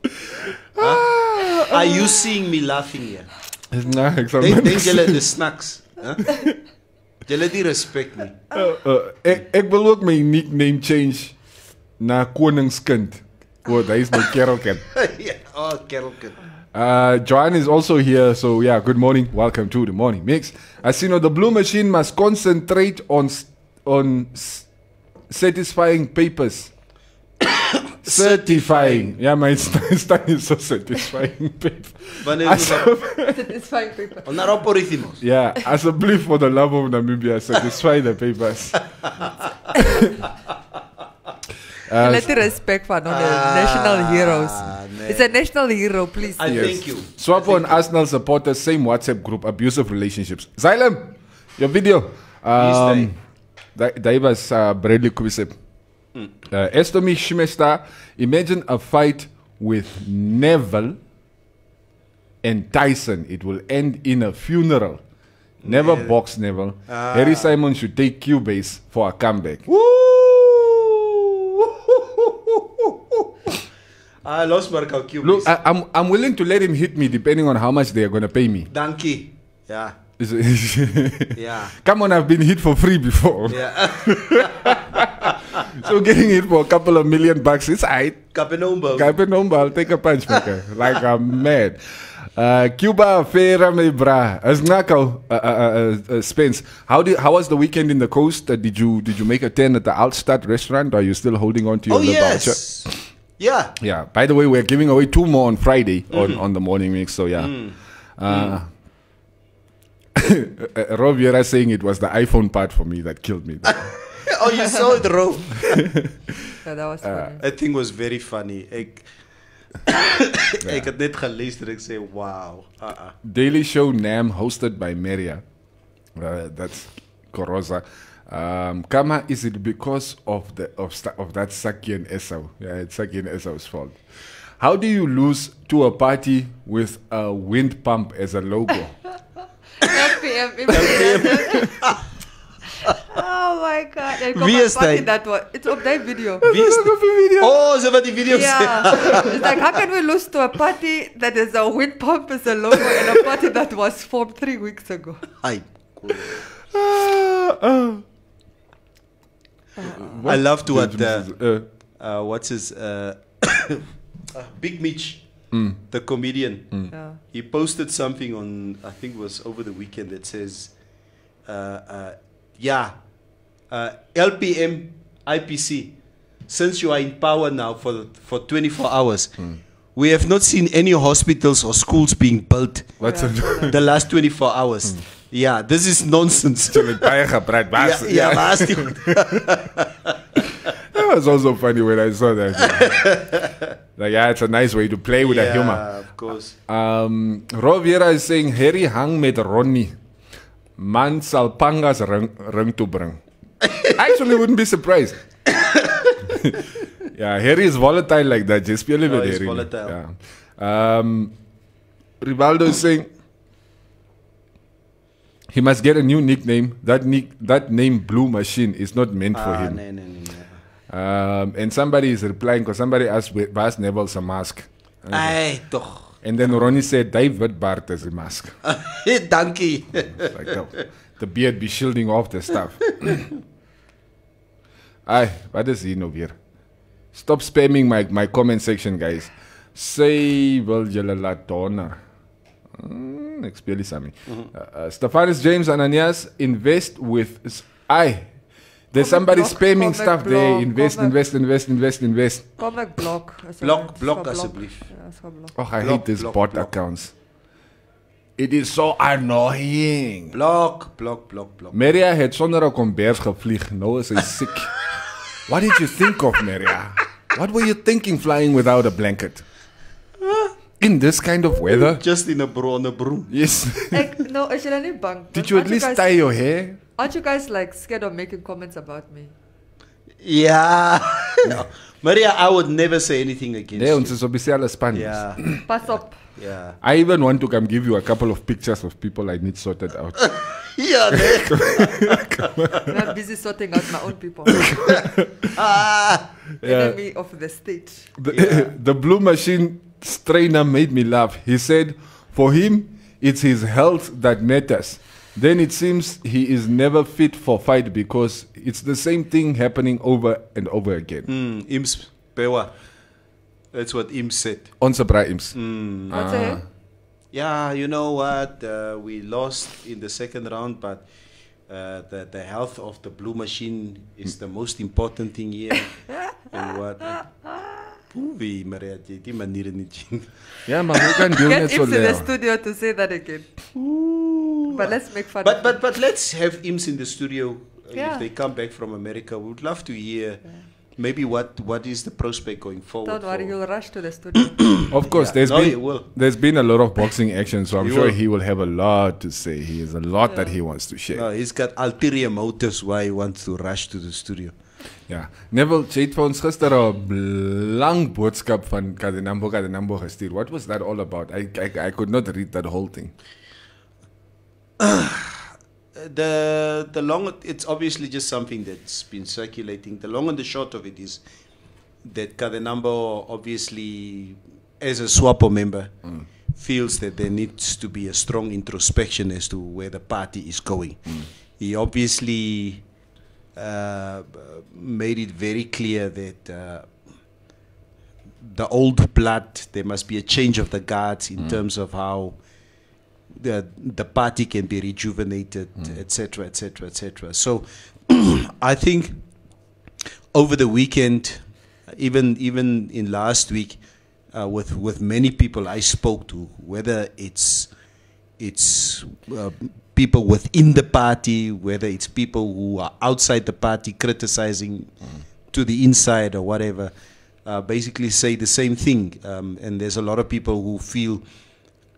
Are you seeing me laughing here?
Nee, ek sal
Denk julle de snacks? Julle die respect nie.
Ek wil ook my nickname change na Koningskind. Oh, that is my Kerelkind.
Oh, Kerelkind.
Joanne is also here, so yeah, good morning. Welcome to the Morning Mix. As you know, the Blue Machine must concentrate on satisfying papers. Certifying. Yeah, my study is so satisfying paper.
Satisfying paper.
Yeah, as a belief for the love of Namibia, satisfy the papers.
Let the respect for the national heroes. It's a national hero, please.
Thank you.
Swapo and Arsenal supporters, same WhatsApp group, abusive relationships. Xylem, your video. That was Bradley Kubisep. Estomi Shimesta, imagine a fight with Neville and Tyson. It will end in a funeral. Never box Neville. Harry Simon should take Cubase for a comeback.
I lost Marco Cubase.
Look, I'm willing to let him hit me depending on how much they are going to pay me.
Donkey. Yeah.
Yeah. Come on, I've been hit for free before.
Yeah.
So getting hit for a couple of $1 million is aight.
Kapenomba.
I'll take a punch maker. Like I'm mad. Cuba Fera me bra. As Nako Spence. How was the weekend in the coast? Did you make a 10 at the Altstadt restaurant? Or are you still holding on to your voucher?
Yeah.
Yeah. By the way, we're giving away 2 more on Friday on the Morning Mix. So yeah. Roviera saying it was the iPhone part for me that killed me.
Oh, you saw it, Ro.
Yeah, that was funny.
I think was very funny. Ik had net geluisterd. Ik zei, wow.
Daily Show NAM hosted by Meria. That's Korosa. Kama, is it because of that Saki and Esau? Yeah, it's Saki and Esau's fault. How do you lose to a party with a wind pump as a logo?
LPM. Oh my God. En kom
Wie
party that one. It's op that video.
Oh, ze wat die video
Yeah. It's like, how can we lose to a party that is a wind pump as a logo and a party that was formed 3 weeks ago?
I loved what what's his Big Mitch, the comedian.
Yeah.
He posted something on, I think it was over the weekend, that says, LPM IPC, since you are in power now for 24 hours, we have not seen any hospitals or schools being built the last 24 hours. Yeah, this is nonsense.
That was also funny when I saw that. Like, yeah, it's a nice way to play with the humor.
Yeah, of course.
Roviera is saying, Harry hang met Ronnie. Man sal pangas ring to bring. I actually wouldn't be surprised. Yeah, Harry is volatile like that. Just speel with
he's
Harry.
volatile.
Yeah. Rivaldo is saying, he must get a new nickname. That name Blue Machine is not meant for him.
No.
And somebody is replying because somebody asked Bas Nebel's a mask.
Ay, toch.
And then Ronnie said, David Bart is a mask.
Dankie.
Like the beard be shielding off the stuff. Ay, wat is hier nou weer? Stop spamming my comment section, guys. Say, wil julle laat donder. Ek speel die Sammy. Stephanus James Ananias, invest with... There's somebody spamming stuff there. Invest.
Kom ek blok.
Blok asseblief.
Oh, I hate these bot accounts. It is so annoying.
Blok.
Maria het sonder 'n kombers gevlieg. Nou is hy siek. What did you think of, Maria? What were you thinking flying without a blanket? In this kind of weather?
Just in a broom.
Yes.
No, is jy nie bang?
Did you at least tie your hair?
Aren't you guys like scared of making comments about me?
Yeah. No. Maria, I would never say anything against you.
Ons is op dieselfde span.
Yeah.
Pas op.
Yeah.
I even want to come give you a couple of pictures of people I need sorted out.
Yeah,
I'm busy sorting out my own people.
Yeah.
Enemy of the state.
The Blue Machine trainer made me laugh. He said, for him, it's his health that matters. Then it seems he is never fit for fight because it's the same thing happening over and over again.
Ims Pewa. That's what Ims said.
Onze bra Ims.
What's it?
Yeah, you know what? We lost in the second round, but the health of the Blue Machine is the most important thing here. And what? Poevie, Maria, die manier niet.
Ja, maar hoe kan doen net
Get
zo
Ims in the
leer?
studio to say that again. But let's make fun.
But let's have Ims in the studio
Yeah.
if they come back from America. We would love to hear maybe what is the prospect going forward.
Don't worry, you'll rush to the studio.
Of course,
Yeah.
there's been a lot of boxing action, so I'm
He
sure
will.
he will have a lot to say. He has a lot that he wants to share.
No, he's got ulterior motives why he wants to rush to the studio.
Ja, Neville, jy het vir ons gister 'n lang boodskap van Kadenambo gestuur. What was that all about? I could not read that whole thing.
The long, it's obviously just something that's been circulating. The long and the short of it is that Kadenambo, obviously, as a SWAPO member, feels that there needs to be a strong introspection as to where the party is going. He obviously made it very clear that the old blood, there must be a change of the guards in terms of how the party can be rejuvenated, etc., etc., etc. So I think over the weekend, even in last week, with many people I spoke to, whether it's people within the party, whether it's people who are outside the party criticizing to the inside or whatever, basically say the same thing. And there's a lot of people who feel,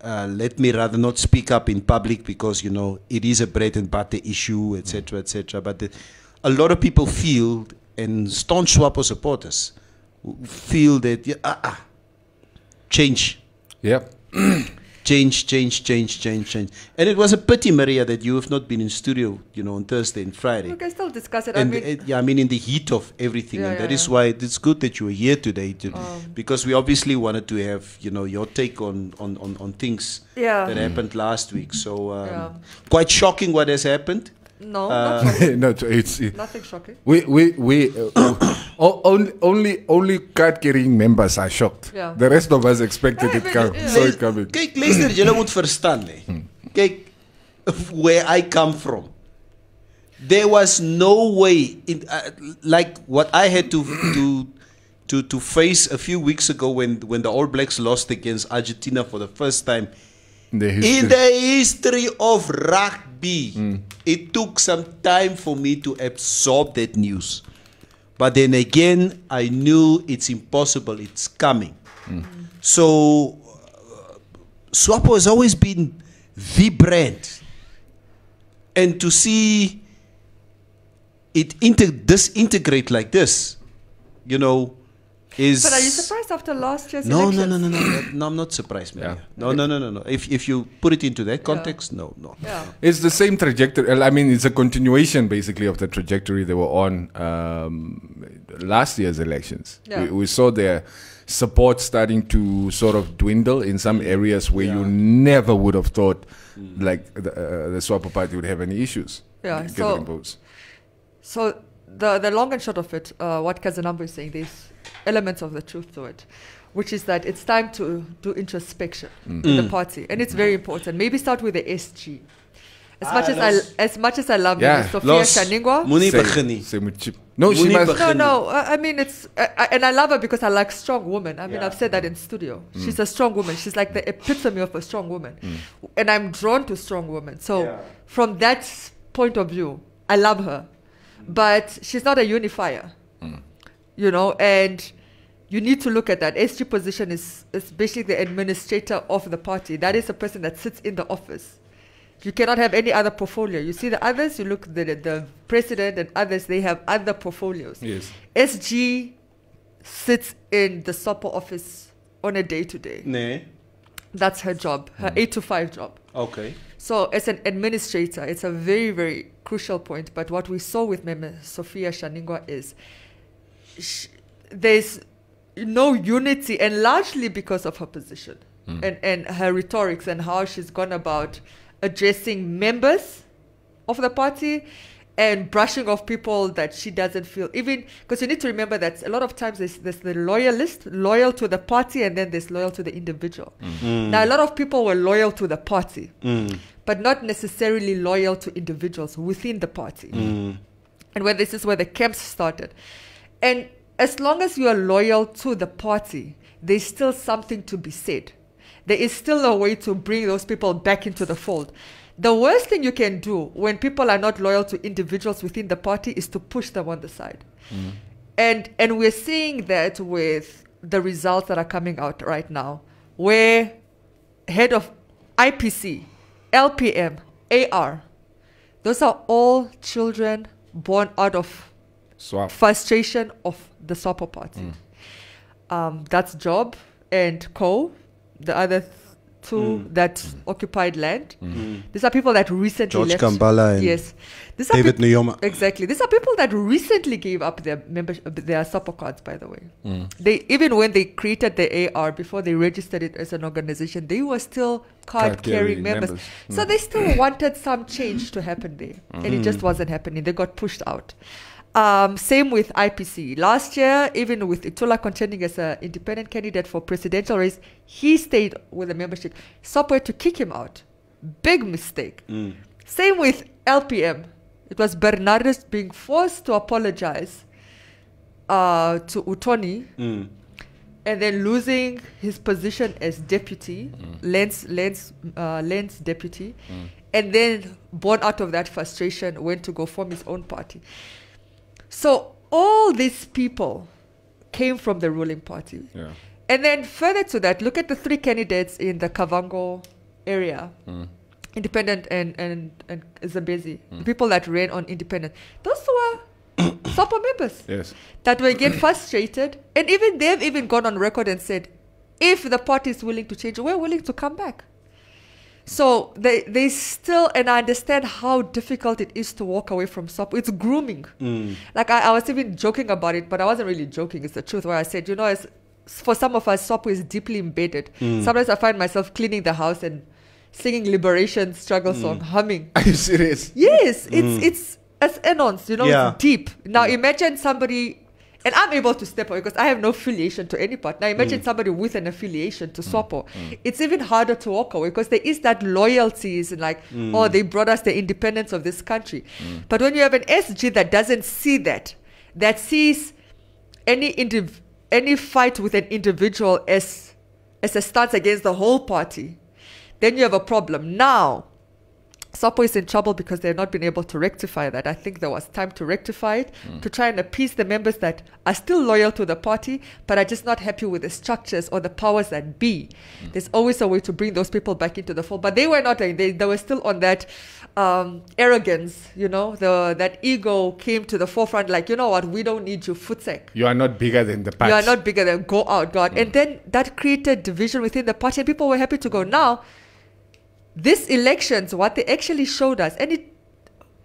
let me rather not speak up in public because, you know, it is a bread and butter issue, etc., etc. But a lot of people feel, and staunch SWAPO supporters feel that, change.
Yep.
Change. And it was a pity, Maria, that you have not been in studio, you know, on Thursday and Friday.
We can still discuss it.
And I mean, in the heat of everything. And that is why it's good that you were here today, because we obviously wanted to have, you know, your take on things that happened last week. So quite shocking what has happened.
No, not shocking.
No, it's
nothing shocking.
Only card-carrying members are shocked.
Yeah.
The rest of us expected it coming.
Kijk, luister, julle moet verstaan. Kijk, where I come from, there was no way, like what I had to face a few weeks ago when the All Blacks lost against Argentina for the first time in the history of rugby. It took some time for me to absorb that news. But then again, I knew it's impossible. It's coming. So SWAPO has always been the brand. And to see it disintegrate like this, you know, is...
But are you surprised after last year's
No,
elections?
No, I'm not surprised, Maria. No. If you put it into that context, no.
Yeah.
It's the same trajectory. I mean, it's a continuation, basically, of the trajectory they were on last year's elections.
Yeah.
We saw their support starting to sort of dwindle in some areas where you never would have thought, like, the SWAPO party would have any issues.
Yeah,
getting votes.
So the long and short of it, what Kazanambo is saying, there's elements of the truth to it, which is that it's time to do introspection in the party, and it's very important. Maybe start with the SG. As much as I love Sophia Shaningwa, I mean, it's and I love her because I like strong women. I mean, I've said that in studio. She's a strong woman. She's like the epitome of a strong woman, and I'm drawn to strong women. So from that point of view, I love her, but she's not a unifier. You know, and you need to look at that. SG position is basically the administrator of the party. That is a person that sits in the office. You cannot have any other portfolio. You see the others, you look the president and others, they have other portfolios.
Yes.
SG sits in the SOPO office on a day-to-day.
Nee.
That's her job, her 8 to 5 job.
Okay.
So as an administrator, it's a very, very crucial point. But what we saw with Meme Sophia Shaningwa is there's no unity, and largely because of her position and her rhetorics and how she's gone about addressing members of the party and brushing off people that she doesn't feel, even because you need to remember that a lot of times there's the loyalist, loyal to the party, and then there's loyal to the individual. Now, a lot of people were loyal to the party, but not necessarily loyal to individuals within the party. And this is where the camps started. And as long as you are loyal to the party, there's still something to be said. There is still a way to bring those people back into the fold. The worst thing you can do when people are not loyal to individuals within the party is to push them on the side. And we're seeing that with the results that are coming out right now, where head of IPC, LPM, AR, those are all children born out of frustration of the SWAPO party. That's Job and Co, the other two that occupied land. These are people that recently left.
George Kambala and David Nuyoma.
Exactly. These are people that recently gave up their their SWAPO cards, by the way. They, even when they created the AR, before they registered it as an organization, they were still card-carrying members. So they still wanted some change to happen there. And it just wasn't happening. They got pushed out. Same with IPC. Last year, even with Itula contending as an independent candidate for presidential race, he stayed with the membership. SWAPO had to kick him out. Big mistake. Same with LPM. It was Bernardus being forced to apologize to Utoni and then losing his position as deputy, Lance deputy, and then born out of that frustration, went to go form his own party. So all these people came from the ruling party.
Yeah.
And then further to that, look at the 3 candidates in the Kavango area, independent and Zambezi, the people that ran on independent. Those were SOPO members that were again frustrated, and even they've even gone on record and said, if the party is willing to change, we're willing to come back. So they still, and I understand how difficult it is to walk away from SOPO. It's grooming. Like I was even joking about it, but I wasn't really joking. It's the truth, where I said, you know, for some of us, SOPO is deeply embedded. Sometimes I find myself cleaning the house and singing liberation struggle song, humming.
Are you serious?
Yes, it's as anons, you know, it's deep. Now imagine somebody, and I'm able to step away because I have no affiliation to any part. Now imagine somebody with an affiliation to SOPO. It's even harder to walk away because there is that loyalty, is like, oh, they brought us the independence of this country. But when you have an SG that doesn't see that sees any fight with an individual as a stance against the whole party, then you have a problem. Now, SOPO is in trouble because they've not been able to rectify that. I think there was time to rectify it, to try and appease the members that are still loyal to the party, but are just not happy with the structures or the powers that be. There's always a way to bring those people back into the fold. But they were not, they were still on that arrogance, you know, that ego came to the forefront, like, you know what, we don't need you, Futsek.
You are not bigger than the party.
You are not bigger than, go out, God. And then that created division within the party, and people were happy to go. Now, these elections, what they actually showed us, and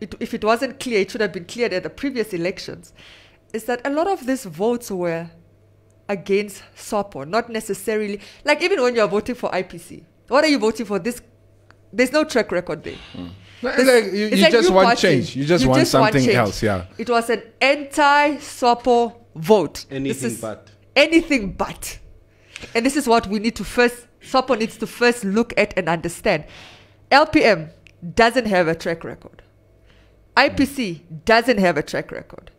if it wasn't clear, it should have been cleared at the previous elections, is that a lot of these votes were against SOPO, not necessarily, like even when you're voting for IPC, what are you voting for? There's no track record there.
You just want change. You just want something else, yeah.
It was an anti-SOPO vote.
Anything but.
And this is what we need to SOPO needs to first look at and understand. LPM doesn't have a track record. IPC doesn't have a track record.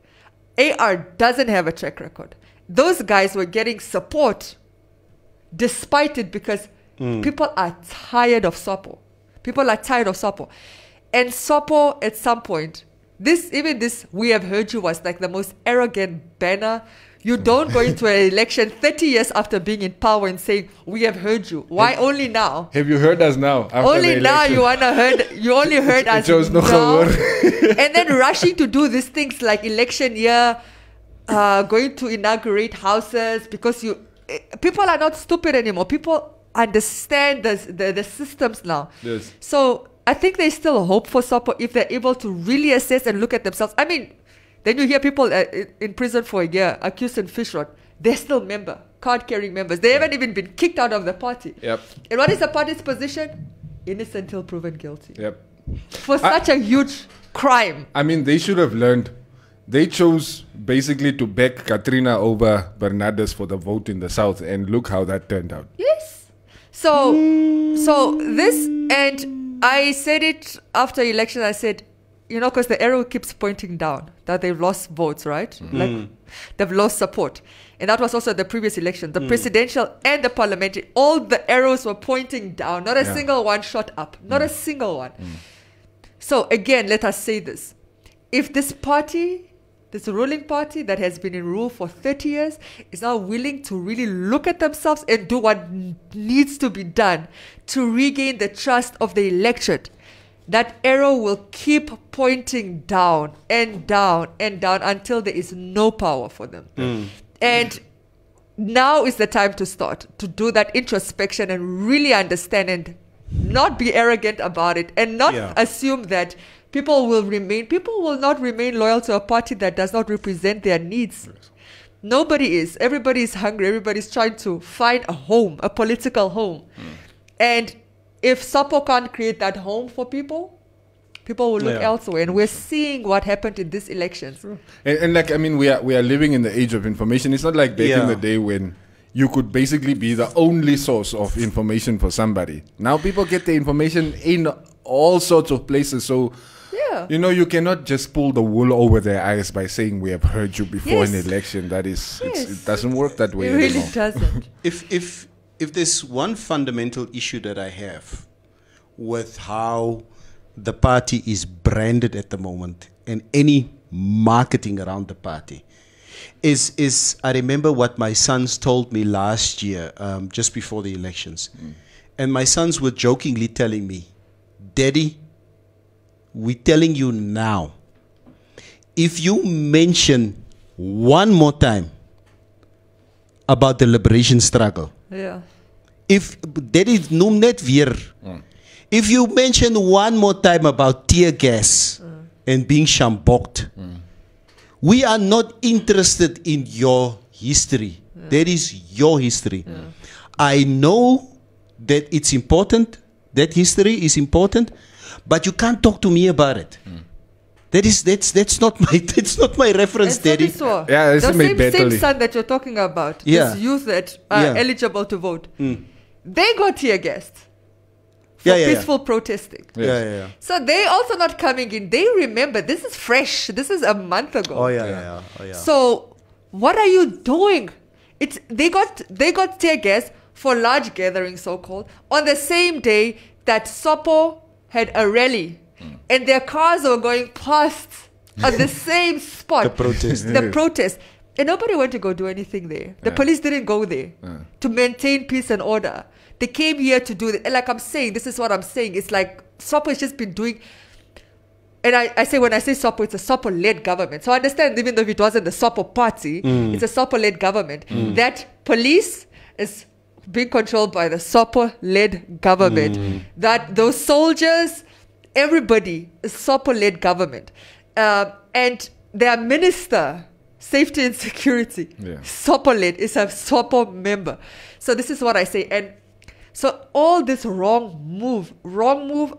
AR doesn't have a track record. Those guys were getting support despite it because people are tired of SOPO. People are tired of SOPO. And SOPO, at some point, this "we have heard you" was like the most arrogant banner. You don't go into an election 30 years after being in power and saying, "We have heard you." Why only now?
Have you heard us now?
Only now you only heard us now. And then rushing to do these things like election year, going to inaugurate houses because people are not stupid anymore. People understand the systems now.
Yes.
So I think there's still hope for SOPO if they're able to really assess and look at themselves. I mean, then you hear people in prison for a year accused in fish rot. They're still card-carrying members. They haven't even been kicked out of the party.
Yep.
And what is the party's position? Innocent till proven guilty.
Yep.
For such a huge crime.
I mean, they should have learned. They chose basically to back Katrina over Bernardes for the vote in the South, and look how that turned out.
Yes. So this, and I said it after election, I said, you know, because the arrow keeps pointing down, that they've lost votes, right? Like they've lost support. And that was also the previous election. The presidential and the parliamentary, all the arrows were pointing down. Not a single one shot up. Not a single one. So again, let us say this. If this party, this ruling party that has been in rule for 30 years, is now willing to really look at themselves and do what needs to be done to regain the trust of the electorate, that arrow will keep pointing down and down and down until there is no power for them. And now is the time to start to do that introspection and really understand and not be arrogant about it and not assume that people will not remain loyal to a party that does not represent their needs. Nobody is. Everybody is hungry. Everybody's trying to find a home, a political home. And if SOPO can't create that home for people, people will look elsewhere. And we're seeing what happened in these elections.
And like, I mean, we are living in the age of information. It's not like back in the day when you could basically be the only source of information for somebody. Now people get the information in all sorts of places. So
Yeah.
You know, you cannot just pull the wool over their eyes by saying we have heard you before
Yes.
an election. That is,
Yes.
it doesn't work that way
It really
anymore.
doesn't.
If there's one fundamental issue that I have with how the party is branded at the moment and any marketing around the party is I remember what my sons told me last year, just before the elections. And my sons were jokingly telling me, Daddy, we're telling you now, if you mention one more time about the liberation struggle,
Yeah.
if Daddy noem net weer, if you mention one more time about tear gas and being shamboked, we are not interested in your history. That is your history. I know that it's important, that history is important, but you can't talk to me about it. That's not my reference, Daddy.
Yeah,
the
this is my
same
battle.
son that you're talking about,
Yeah.
this youth that are
Yeah.
eligible to vote, they got tear gassed for
Yeah, yeah, yeah.
peaceful protesting.
Yeah.
So they also not coming in. They remember this is fresh. This is a month ago.
Oh yeah.
So what are you doing? They got tear gas for large gatherings, so called, on the same day that Sopo had a rally, and their cars were going past on the same spot.
The protest.
The protest. And nobody went to go do anything there. The police didn't go there to maintain peace and order. They came here to do it. And like I'm saying, this is what I'm saying. It's like Sopo has just been doing. And I say, when I say Sopo, it's a Sopo-led government. So I understand, even though if it wasn't the Sopo party, it's a Sopo-led government. That police is being controlled by the Sopo-led government. That those soldiers, everybody is Sopo-led government. And their minister, safety and security, Sopo-led, is a Sopo member. So this is what I say. And so all this wrong move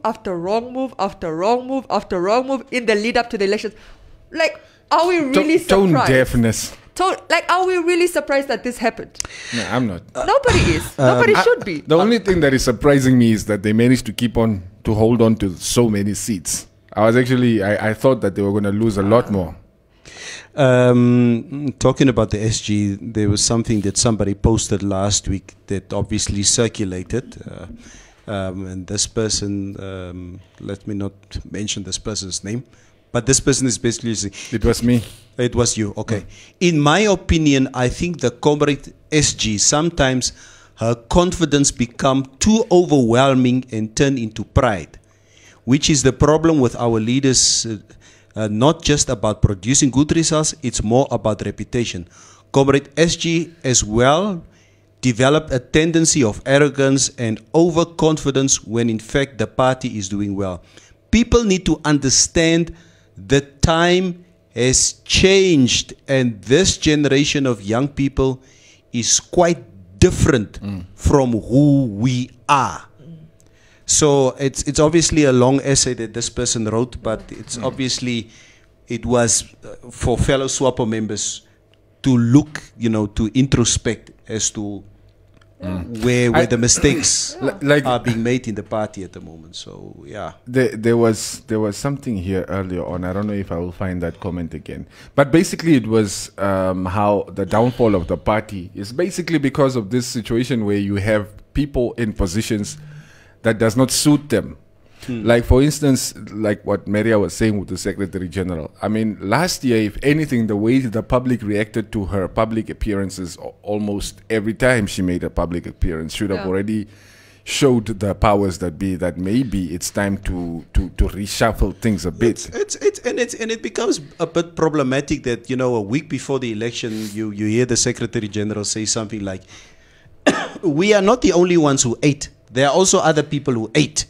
after wrong move after wrong move after wrong move in the lead up to the elections. Like, are we really surprised?
Tone deafness.
Like, are we really surprised that this happened?
No, I'm not.
Nobody is. Nobody should be.
The only thing that is surprising me is that they managed to hold on to so many seats. I thought that they were going to lose a lot more.
Talking about the SG, there was something that somebody posted last week that obviously circulated. And this person, let me not mention this person's name, but this person is basically saying,
it was me.
It was you, okay. In my opinion, I think the comrade SG, sometimes her confidence become too overwhelming and turn into pride, which is the problem with our leaders. Not just about producing good results, it's more about reputation. Comrade SG as well developed a tendency of arrogance and overconfidence when in fact the party is doing well. People need to understand the time has changed, and this generation of young people is quite different from who we are. So it's obviously a long essay that this person wrote, but it's obviously, it was for fellow SWAPO members to look, to introspect as to where the mistakes are being made in the party at the moment. So yeah,
there was something here earlier on. I don't know if I will find that comment again. But basically, it was how the downfall of the party is basically because of this situation where you have people in positions that does not suit them. Like, for instance, like what Maria was saying with the Secretary General. I mean, last year, if anything, the way the public reacted to her public appearances almost every time she made a public appearance should have already showed the powers that be that maybe it's time to reshuffle things a bit.
It becomes a bit problematic that, a week before the election, you hear the Secretary General say something like, we are not the only ones who ate. There are also other people who ate.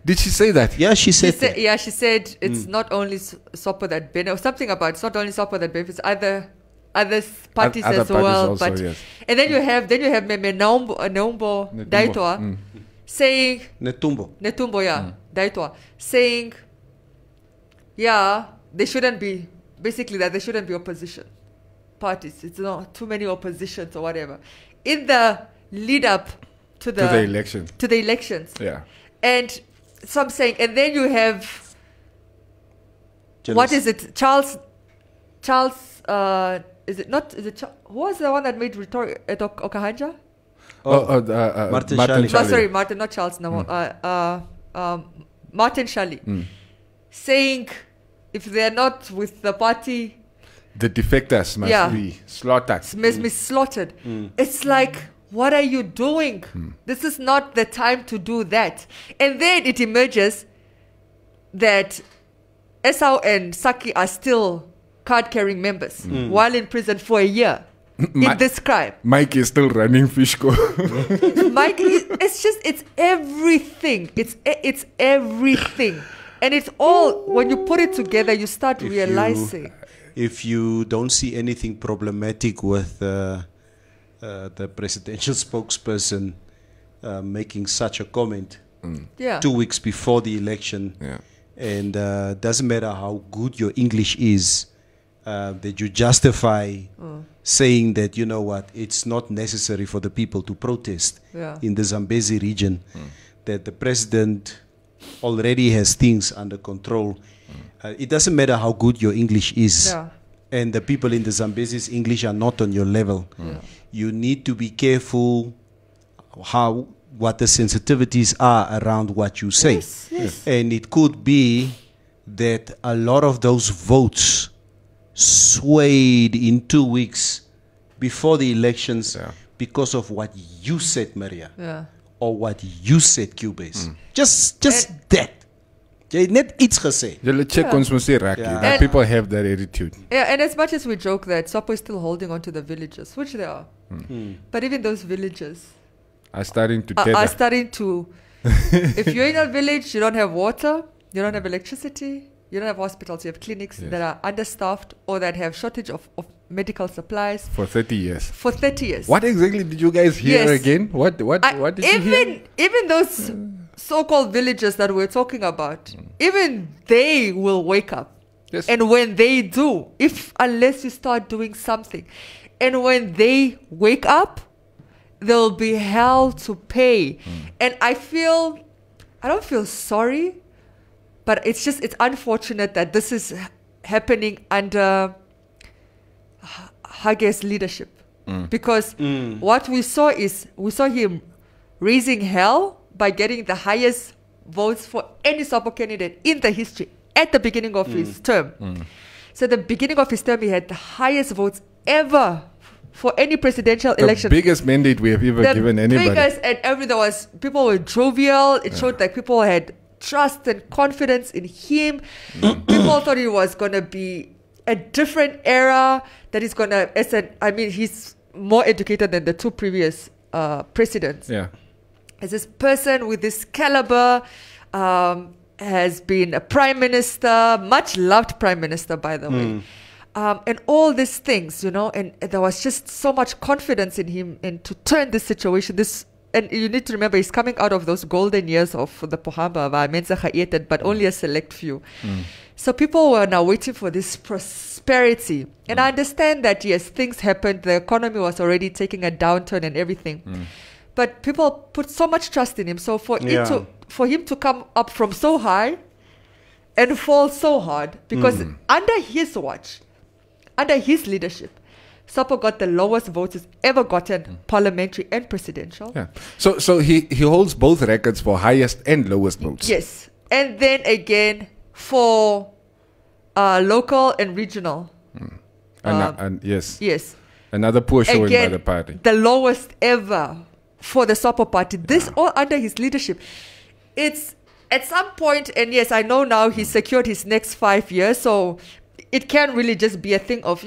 Did she say that?
Yeah, she said that.
Yeah, she said it's not only Sopo that benefits, something about it's not only Sopo that benefits, other parties
Other
as
parties
well.
also,
But
yes.
and then you have Nombo Daitwa saying
Netumbo,
Daitwa saying, they shouldn't be, basically that there shouldn't be opposition parties. It's not too many oppositions or whatever. In the lead up to the elections.
Yeah.
And so I'm saying, and then you have what is it? Charles, is it not? Is it? Who was the one that made rhetoric at Okahanja?
Martin Shally.
No, sorry, Martin, not Charles. No, Martin Shally, saying if they're not with the party,
the defectors must be slaughtered.
Must be slaughtered. It's like, what are you doing? This is not the time to do that. And then it emerges that Esau and Saki are still card-carrying members while in prison for a year in this crime.
Mike is still running Fishco.
Mike, it's everything. It's everything. And it's all, when you put it together, you start realizing.
If you don't see anything problematic with the presidential spokesperson making such a comment 2 weeks before the election, and doesn't matter how good your English is, that you justify saying that, you know what, it's not necessary for the people to protest in the Zambezi region, that the president already has things under control. It doesn't matter how good your English is, and the people in the Zambezi's English are not on your level. You need to be careful what the sensitivities are around what you say. And it could be that a lot of those votes swayed in 2 weeks before the elections because of what you said, Maria, or what you said, Cubase. Just that. Net iets gesê.
That people have that attitude.
Yeah, and as much as we joke that SWAPO is still holding on to the villages, which they are, but even those villages
are starting to
if you're in a village, you don't have water, you don't have electricity, you don't have hospitals, you have clinics that are understaffed or that have shortage of medical supplies.
For 30 years.
For 30 years.
What exactly did you guys hear again? What did you hear?
Even those so-called villages that we're talking about, even they will wake up.
Yes.
And when they do, unless you start doing something, and when they wake up, there'll be hell to pay. And I don't feel sorry, but it's unfortunate that this is happening under Hage's leadership. Because what we saw him raising hell by getting the highest votes for any SWAPO candidate in the history at the beginning of his term. So at the beginning of his term, he had the highest votes ever for any presidential election.
The biggest mandate we have ever given anybody.
Biggest, and people were jovial. It showed that people had trust and confidence in him. People thought he was going to be a different era, that he's going to, he's more educated than the two previous presidents.
Yeah.
As this person with this caliber, has been a prime minister, much loved prime minister, by the way. And all these things, and there was just so much confidence in him and to turn this situation, and you need to remember, he's coming out of those golden years of the Pohamba, but only a select few. So people were now waiting for this prosperity. And I understand that, yes, things happened. The economy was already taking a downturn and everything. But people put so much trust in him. So for him to come up from so high and fall so hard, because under his watch, under his leadership, SWAPO got the lowest votes it's ever gotten, parliamentary and presidential.
Yeah. So he holds both records for highest and lowest votes.
Yes. And then again for local and regional. Yes.
Another poor showing by the party.
The lowest ever for the SWAPO party. This all under his leadership. It's at some point, and yes, I know now he's secured his next 5 years, so it can't really just be a thing of,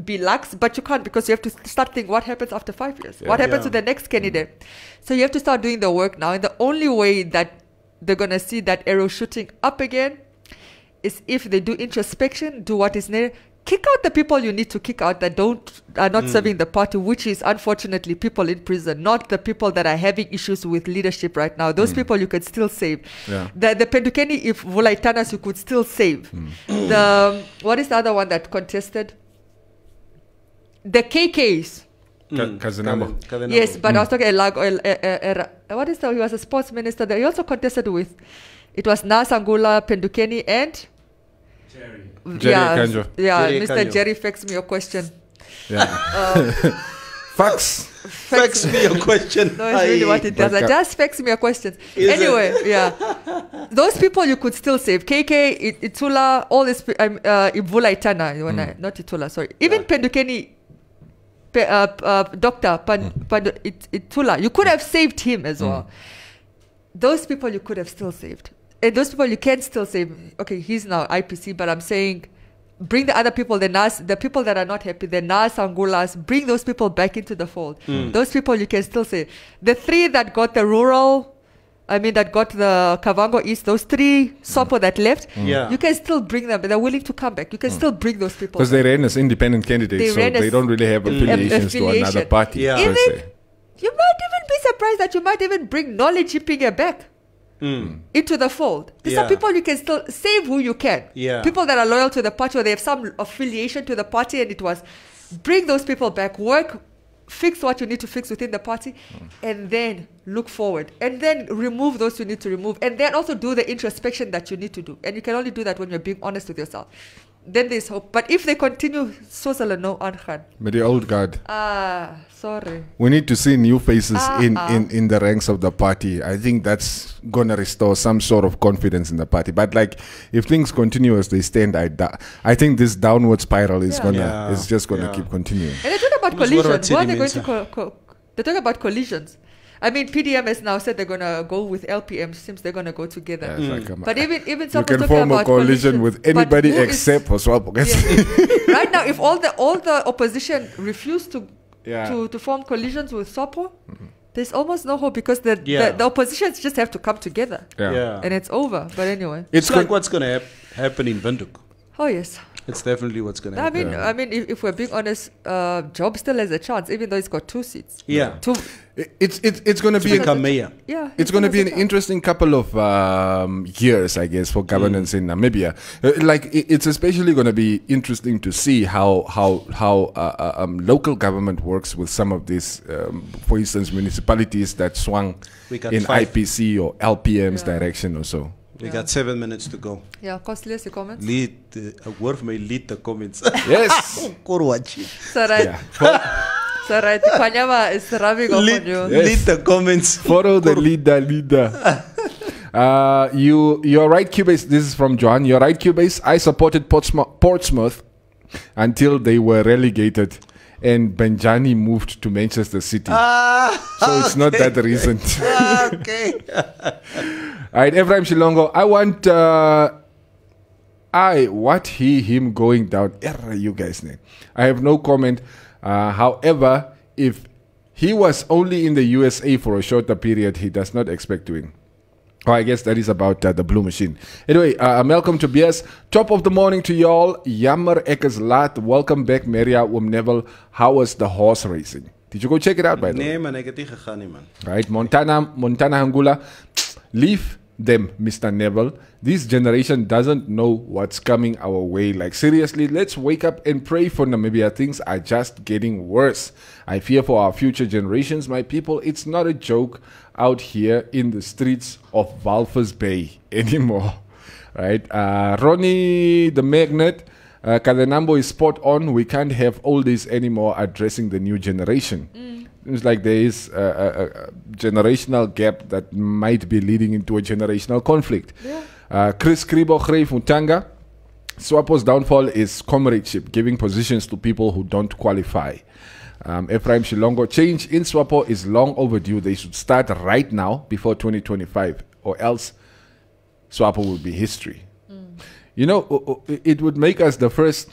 be lax, but you can't, because you have to start thinking what happens after 5 years? What happens to the next candidate? So you have to start doing the work now. And the only way that they're going to see that arrow shooting up again is if they do introspection, do what is needed, kick out the people you need to kick out that are not serving the party, which is unfortunately people in prison, not the people that are having issues with leadership right now. Those people you could still save. The Pendukeni, if Vulaitanas, you could still save. What is the other one that contested? The KKs.
Kazinamo.
Yes, but I was talking he was a sports minister that he also contested with. It was Nasangula, Pendukeni, and
Jerry Kanjo.
Yeah,
Jerry
Mr.
Kanjo.
Jerry, fax me your question.
Yeah. Fax.
Fax me your question.
No, it's really what it does. Just fax me your questions. Anyway, yeah. Those people you could still save. KK, Itula, all this, Ivula Itana, not Itula, sorry. Even Pendukeni, Dr. Itula, you could have saved him as well. Those people you could have still saved. And those people you can still save. Okay, he's now IPC, but I'm saying bring the other people, the people that are not happy, the Nas Angulas, bring those people back into the fold. Those people you can still save. The three that got the rural, that got the Kavango East, those three Sopo that left, you can still bring them. They're willing to come back. You can still bring those people
because they ran as independent candidates, so they don't really have affiliations to another party.
Yeah. You might even be surprised that you might even bring Knowledge Ipinge back into the fold. These are people you can still save who you can. People that are loyal to the party or they have some affiliation to the party, and it was bring those people back, work, fix what you need to fix within the party, and then look forward. And then remove those you need to remove. And then also do the introspection that you need to do. And you can only do that when you're being honest with yourself. Then there's hope. But if they continue, Sozala no Ankhan.
But the old guard.
Sorry.
We need to see new faces in the ranks of the party. I think that's gonna restore some sort of confidence in the party. But like, if things continue as they stand, I think this downward spiral is just gonna keep continuing.
And they talk about collisions. Why are they going to they talk about collisions? PDM has now said they're going to go with LPM. Seems they're going to go together. But even some
you can form a coalition with anybody except for Swapo.
Right now, if all the opposition refuse to form coalitions with Swapo, there's almost no hope because the oppositions just have to come together. And it's over. But anyway,
it's like what's going to happen in Windhoek.
Oh yes.
It's definitely what's going to happen.
I mean, if we're being honest, Job still has a chance, even though he's got 2 seats.
Yeah.
It's going to be
become mayor.
Yeah.
It's going to be an interesting couple of years, I guess, for governance in Namibia. It's especially going to be interesting to see how local government works with some of these, for instance, municipalities that swung in 5 IPC or LPM's direction or so.
We got 7 minutes to go.
Yeah, costliest comments.
Lead the comments.
Yes.
So right, Kwanyama is rubbing off on you.
Lead the comments.
Follow the leader. You're right, Cubase. This is from John. You're right, Cubase. I supported Portsmouth until they were relegated and Benjani moved to Manchester City. So it's not that recent.
Okay.
All right, Ephraim Shilongo. I want him going down. You guys name. I have no comment. However, if he was only in the USA for a shorter period, he does not expect to win. Oh, I guess that is about the blue machine. Anyway, Malcolm Tobias, top of the morning to y'all. Jammer Ekkes laat. Welcome back, Maria Neville. How was the horse racing? Did you go check it out, by the way?
Nee, man, ek het nie gegaan nie, man.
Right, Montana Angula. Leave them, Mr. Neville. This generation doesn't know what's coming our way. Like, seriously, let's wake up and pray for Namibia. Things are just getting worse. I fear for our future generations, my people. It's not a joke out here in the streets of Walvis Bay anymore. Right? Ronnie the Magnet, Kadenambo is spot on. We can't have oldies anymore addressing the new generation. It's like there is a generational gap that might be leading into a generational conflict. Chris Kribo Grey Mutanga, SWAPO's downfall is comradeship, giving positions to people who don't qualify. Ephraim Shilongo, change in SWAPO is long overdue. They should start right now before 2025, or else SWAPO will be history. You know, it would make us the first,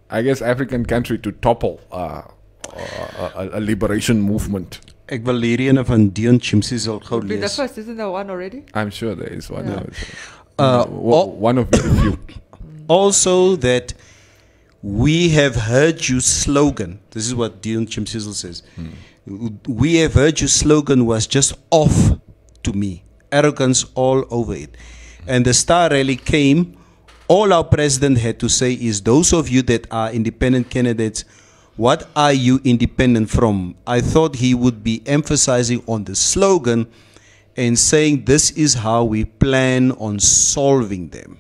I guess, African country to topple a liberation movement.
Ek wil hierdie van Dion Chimsisel gou
Be the
lees.
first, isn't there one already?
I'm sure there is one.
Yeah.
One of the few.
Also that we have heard you slogan. This is what Dion Chimsisel says. We have heard you slogan was just off to me. Arrogance all over it. And the Star Rally came. All our president had to say is, those of you that are independent candidates, what are you independent from? I thought he would be emphasizing on the slogan and saying this is how we plan on solving them.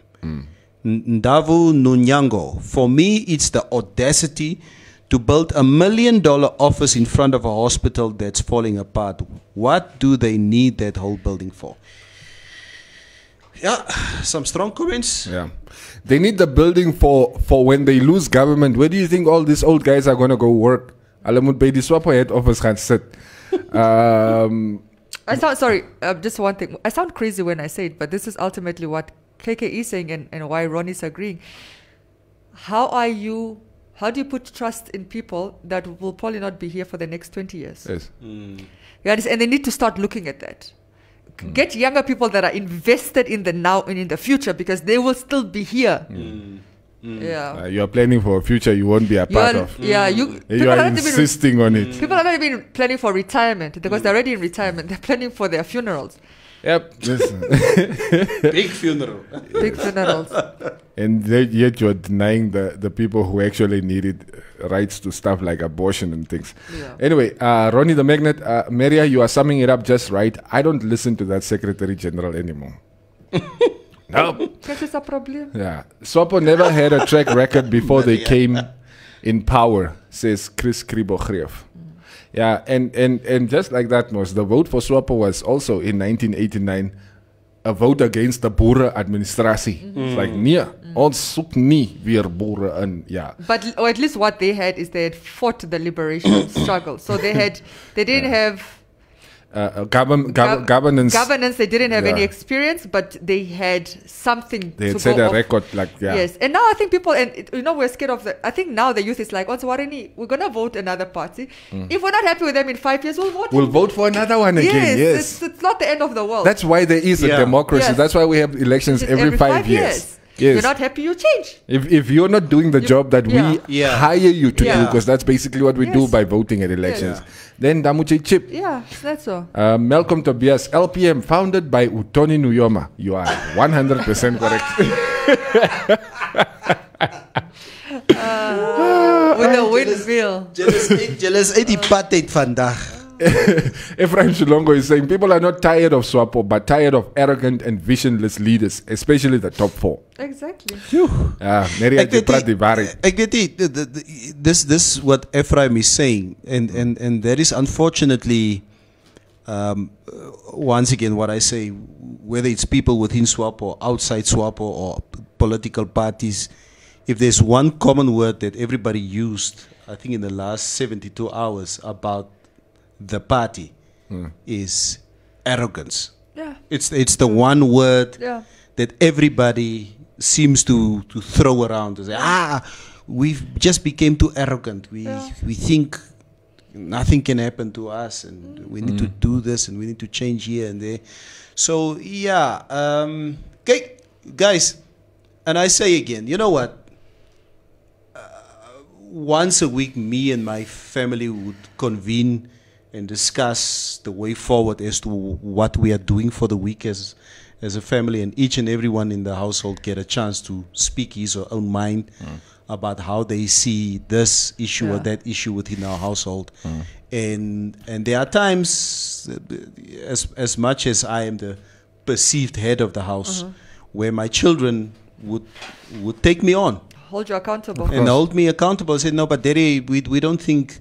Ndavu Nunyango. For me, it's the audacity to build $1 million office in front of a hospital that's falling apart. What do they need that whole building for? Yeah, some strong comments.
Yeah. They need the building for when they lose government. Where do you think all these old guys are going to go work? Alamut by the SWAPO head office can sit.
I sound sorry. Just one thing. I sound crazy when I say it, but this is ultimately what KK is saying and why Ronnie's agreeing. How do you put trust in people that will probably not be here for the next 20 years?
Yes.
Yeah, and they need to start looking at that. Get younger people that are invested in the now and in the future, because they will still be here. Yeah.
You're planning for a future you won't be a part of.
Yeah,
you are insisting on it.
People are not even planning for retirement, because they're already in retirement. They're planning for their funerals.
Yep.
Big funeral.
Big funerals.
And yet you're denying the people who actually needed rights to stuff like abortion and things.
Yeah.
Anyway, Ronnie the Magnet, Maria, you are summing it up just right. I don't listen to that Secretary General anymore. No.
That is a problem.
Yeah. SWAPO never had a track record before they came in power, says Chris Kribo-Greef. Yeah, and just like that, the vote for SWAPO was also in 1989 a vote against the Boere administratie. It's like, nee, ons soek nie weer Boere in. Yeah.
But or at least what they had is they had fought the liberation struggle. So they didn't have
governance.
Governance, they didn't have any experience, but they had something.
They had set a record,
Yes, and now I think people, we're scared of I think now the youth is like, we're gonna vote another party. If we're not happy with them in 5 years, we'll vote
for another one again. Yes,
it's not the end of the world.
That's why there is a democracy. Yes. That's why we have elections every 5 years.
Yes. If you're not happy, you change.
If you're not doing the job that we hire you to do, because that's basically what we do by voting at elections, then damuche chip.
Yeah, that's so.
Malcolm Tobias, LPM, founded by Utoni Nuyoma. You are 100% correct.
With a windmill.
Jealous 80 patet vandaag.
Ephraim Shulongo is saying people are not tired of SWAPO, but tired of arrogant and visionless leaders, especially the top four.
Exactly.
This is what Ephraim is saying, and that is unfortunately, once again, what I say, whether it's people within SWAPO or outside SWAPO or political parties, if there's one common word that everybody used, I think in the last 72 hours about the party is arrogance.
Yeah.
It's the one word that everybody seems to throw around to say, we've just became too arrogant. We think nothing can happen to us, and we need to do this, and we need to change here and there. So okay, guys, and I say again, you know what? Once a week, me and my family would convene and discuss the way forward as to what we are doing for the week as a family, and each and everyone in the household get a chance to speak his or own mind about how they see this issue or that issue within our household. And there are times, as much as I am the perceived head of the house, where my children would take me on.
Hold you accountable.
And hold me accountable. Say, no, but Daddy, we don't think,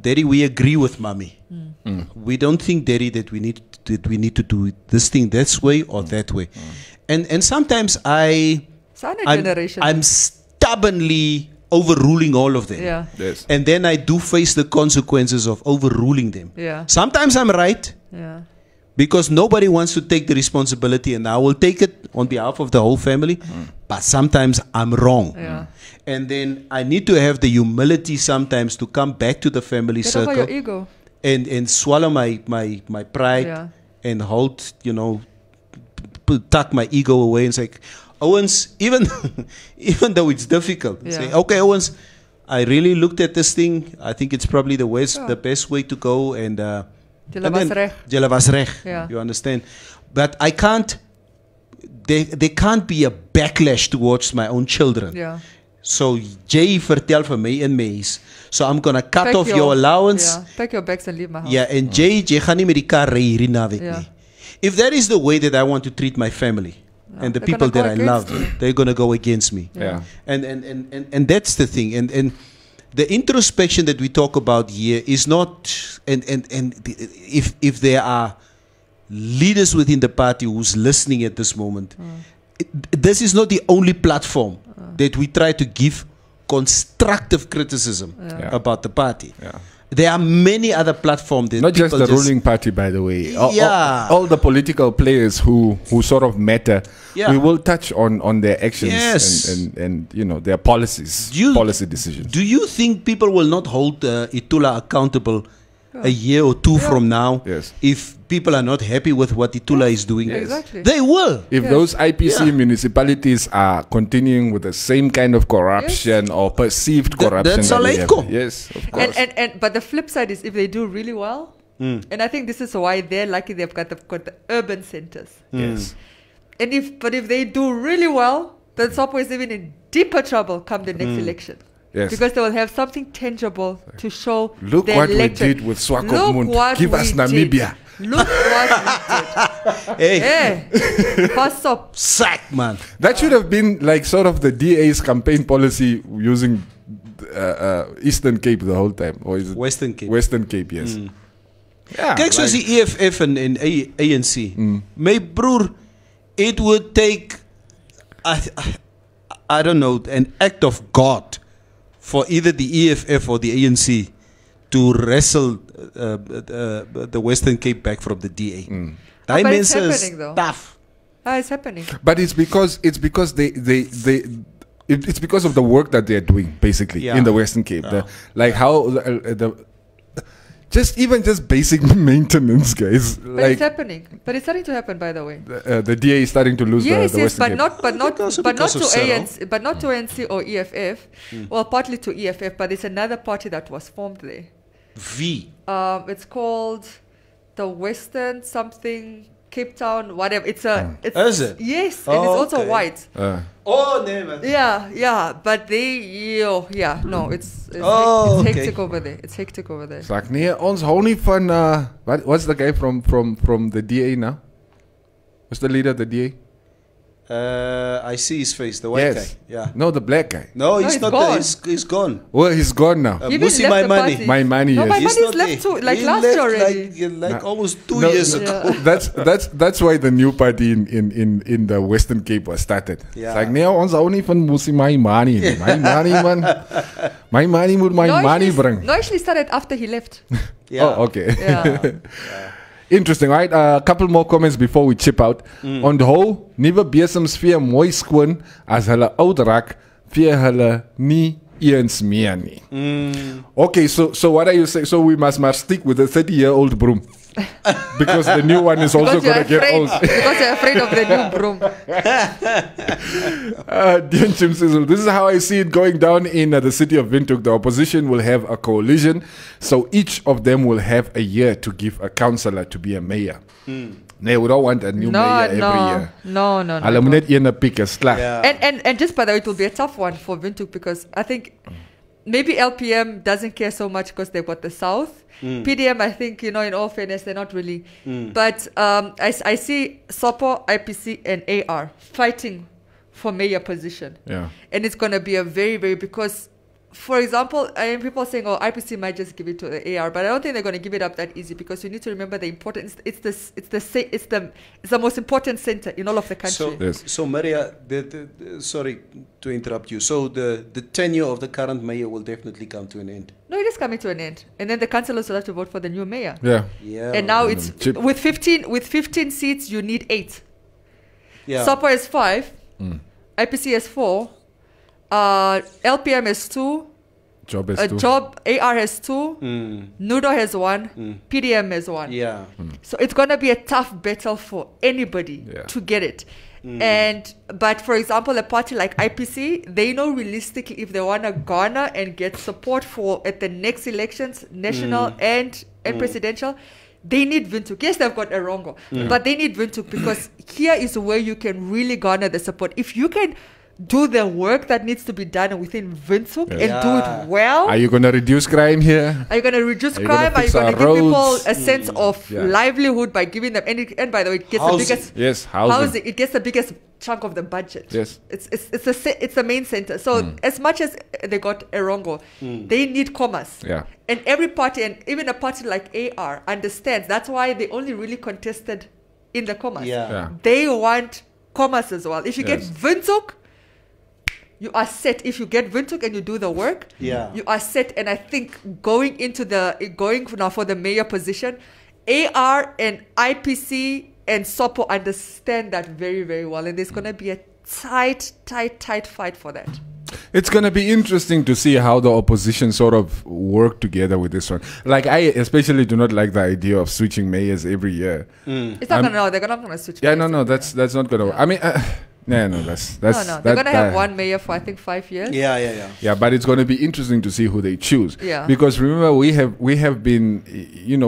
Daddy, we agree with Mommy. We don't think, Daddy, that we need to do this thing this way or that way. And sometimes I'm stubbornly overruling all of them.
Yeah.
Yes.
And then I do face the consequences of overruling them.
Yeah.
Sometimes I'm right.
Yeah.
Because nobody wants to take the responsibility, and I will take it on behalf of the whole family. But sometimes I'm wrong.
Yeah.
And then I need to have the humility sometimes to come back to the family
Get
circle.
over your ego.
And swallow my pride and hold, tuck my ego away and say, Owens, even though it's difficult, say, okay, Owens, I really looked at this thing. I think it's probably the best way to go. And Jelle was recht. You understand? But I can't, there can't be a backlash towards my own children.
Yeah.
So Jay vertel vir my en mens. So I'm gonna cut off your allowance.
Yeah. Pack your bags and leave my house.
Yeah, and Jay gaan nie met die kar ry hierdie naweek nie. If that is the way that I want to treat my family, and the people that I love, they're going to go against me.
Yeah.
And that's the thing. And the introspection that we talk about here is not, if there are leaders within the party who's listening at this moment, this is not the only platform that we try to give constructive criticism about the party.
Yeah.
There are many other platforms that
not just the
just
ruling party, by the way.
Yeah.
All the political players who sort of matter.
Yeah.
We will touch on their actions
Yes.
and their policies, policy decisions.
Do you think people will not hold Itula accountable a year or two from now if people are not happy with what Itula is doing?
Exactly.
They will.
If those IPC municipalities are continuing with the same kind of corruption or perceived corruption,
that's
that
all
they
it
have. Yes, of course.
And but the flip side is if they do really well, and I think this is why they're lucky they've got the urban centers.
Yes.
And if they do really well, then Sopo is even in deeper trouble come the next election.
Yes.
Because they will have something tangible to show.
Look
their
what
electorate.
we did with Swakopmund. Give us
we
Namibia.
did. Look what we did. Hey. Pass up.
Sack, man.
That should have been like sort of the DA's campaign policy using Eastern Cape the whole time. Or is it
Western Cape.
Western Cape, yes. Yeah,
Kijk, zoals die EFF en ANC. My broer, it would take, I don't know, an act of God for either the EFF or the ANC to wrestle the Western Cape back from the DA. That
but
means
it's happening, though.
tough.
It's happening.
But it's because it's because of the work that they're doing basically in the Western Cape. Like how just basic maintenance, guys.
But
like
it's happening. But it's starting to happen, by the way.
The DA is starting to lose the Western Cape.
but not to ANC, but not to ANC or EFF. Well, partly to EFF, but it's another party that was formed there. It's called the Western something Cape Town, whatever. Is it? Yes, and it's also white.
Oh, never.
Yeah, but it's hectic over there. It's hectic over there.
Like, nee, ons hou nie van what's the guy from the DA now? What's the leader of the DA?
I see his face, the white guy. Yeah.
No, the black guy.
No, he's not
gone.
there. He's gone.
Well, he's gone now.
Musi My Money.
My money,
No,
yes.
my
He's
money's
not
left
there.
too, like
He
last
left
year already.
like almost 2 years ago.
That's why the new party in the Western Cape was started.
Yeah.
It's like, nee, ons hou nie van Musi My Money. My money, man. My money moet my money bring.
No, actually started after he left.
Oh, okay.
Yeah.
Interesting, right? A couple more comments before we chip out. Onthou, nuwe besems vee mooi skoon as hulle oud raak, vee hulle nie eens meer nie. Okay, so what are you saying? So we must stick with the 30-year-old broom. Because the new one is also going to get old.
Because you're afraid of the new broom.
This is how I see it going down in the city of Windhoek. The opposition will have a coalition, so each of them will have a year to give a councillor to be a mayor. Nee, we don't want a new mayor every year.
No.
Hulle moet net een pick as slag.
And just by the way, it will be a tough one for Windhoek because I think maybe LPM doesn't care so much because they've got the South. PDM, I think, in all fairness, they're not really. But I see SOPO, IPC, and AR fighting for mayor position.
Yeah.
And it's going to be a very, very, because, for example, people are saying, IPC might just give it to the AR, but I don't think they're going to give it up that easy because you need to remember the importance. It's the most important center in all of the country.
So Maria, sorry to interrupt you. So the tenure of the current mayor will definitely come to an end.
No, it is coming to an end, and then the councillors will have to vote for the new mayor.
Yeah.
And now it's with 15 seats, you need 8.
Yeah.
SOPO has 5, IPC has 4, LPM has 2,
Job has 2.
AR has 2, Nudo has 1, PDM has 1.
Yeah.
So it's going to be a tough battle for anybody to get it. But for example, a party like IPC, they know realistically if they want to garner and get support for at the next elections, national and presidential, they need Windhoek. Yes, they've got Erongo, but they need Windhoek because here is where you can really garner the support. If you can do the work that needs to be done within Windhoek and do it well.
Are you going to reduce crime here?
Are you going to reduce crime? Are you going to give people a sense of livelihood by giving them? And by the way, it gets the biggest
housing.
It gets the biggest chunk of the budget.
Yes.
It's the main center. So as much as they got Erongo, they need commerce.
Yeah.
And every party, and even a party like AR, understands. That's why they only really contested in the commerce.
Yeah.
They want commerce as well. If you get
Yes.
Windhoek, you are set. If you get Windhoek and you do the work, you are set. And I think going now for the mayor position, AR and IPC and SOPO understand that very, very well. And there's going to be a tight fight for that.
It's going to be interesting to see how the opposition sort of work together with this one. Like, I especially do not like the idea of switching mayors every year.
It's not going to, they're not going to switch.
Yeah, no, that's not going to work. I mean, they're going
to have one mayor for, I think, 5 years.
Yeah, but it's going to be interesting to see who they choose.
Yeah.
Because remember, we have been,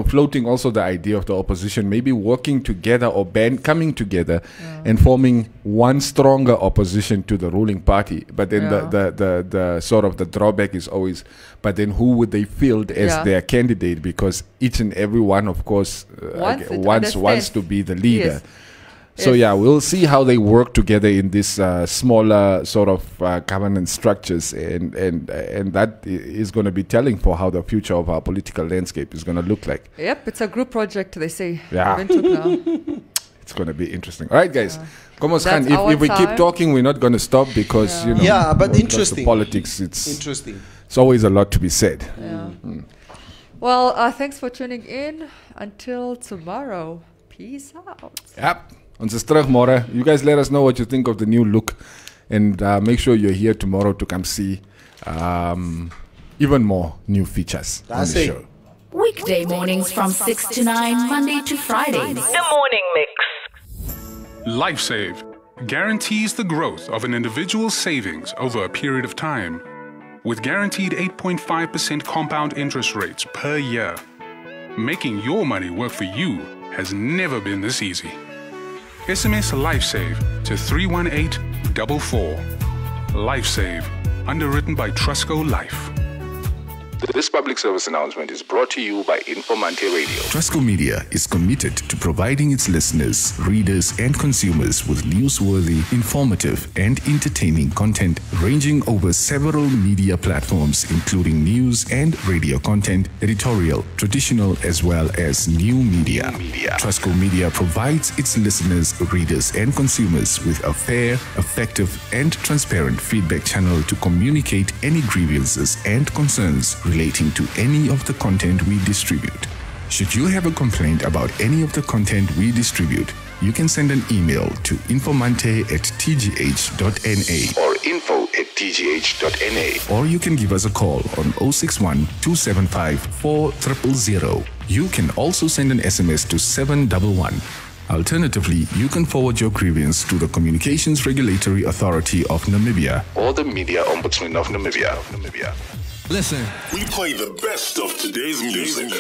floating also the idea of the opposition maybe working together or coming together and forming one stronger opposition to the ruling party. But then the sort of the drawback is always, but then who would they field as their candidate? Because each and every one, of course, wants to be the leader.
Yes.
So we'll see how they work together in this smaller sort of governance structures, and that is going to be telling for how the future of our political landscape is going to look like.
Yep, it's a group project, they say.
Yeah. It's going to be interesting. All right, guys. If we keep talking, we're not going to stop because,
but interesting.
Politics, it's
interesting.
It's always a lot to be said.
Yeah. Well, thanks for tuning in. Until tomorrow. Peace out.
Yep. Ons is terug môre. You guys let us know what you think of the new look, and make sure you're here tomorrow to come see even more new features on the show.
Weekday mornings from 6 to 9, Monday to Friday. The Morning Mix.
LifeSave guarantees the growth of an individual's savings over a period of time, with guaranteed 8.5% compound interest rates per year. Making your money work for you has never been this easy. SMS LifeSave to 31844. LifeSave, underwritten by Trusco Life.
This public service announcement is brought to you by Informanté Radio. Trusco Media is committed to providing its listeners, readers, and consumers with newsworthy, informative, and entertaining content ranging over several media platforms, including news and radio content, editorial, traditional, as well as new media. Trusco Media provides its listeners, readers, and consumers with a fair, effective, and transparent feedback channel to communicate any grievances and concerns relating to any of the content we distribute. Should you have a complaint about any of the content we distribute, you can send an email to informante@tgh.na or info@tgh.na, or you can give us a call on 061 275 4000. You can also send an SMS to 711. Alternatively, you can forward your grievance to the Communications Regulatory Authority of Namibia or the Media Ombudsman of Namibia.
Listen, we play the best of today's music.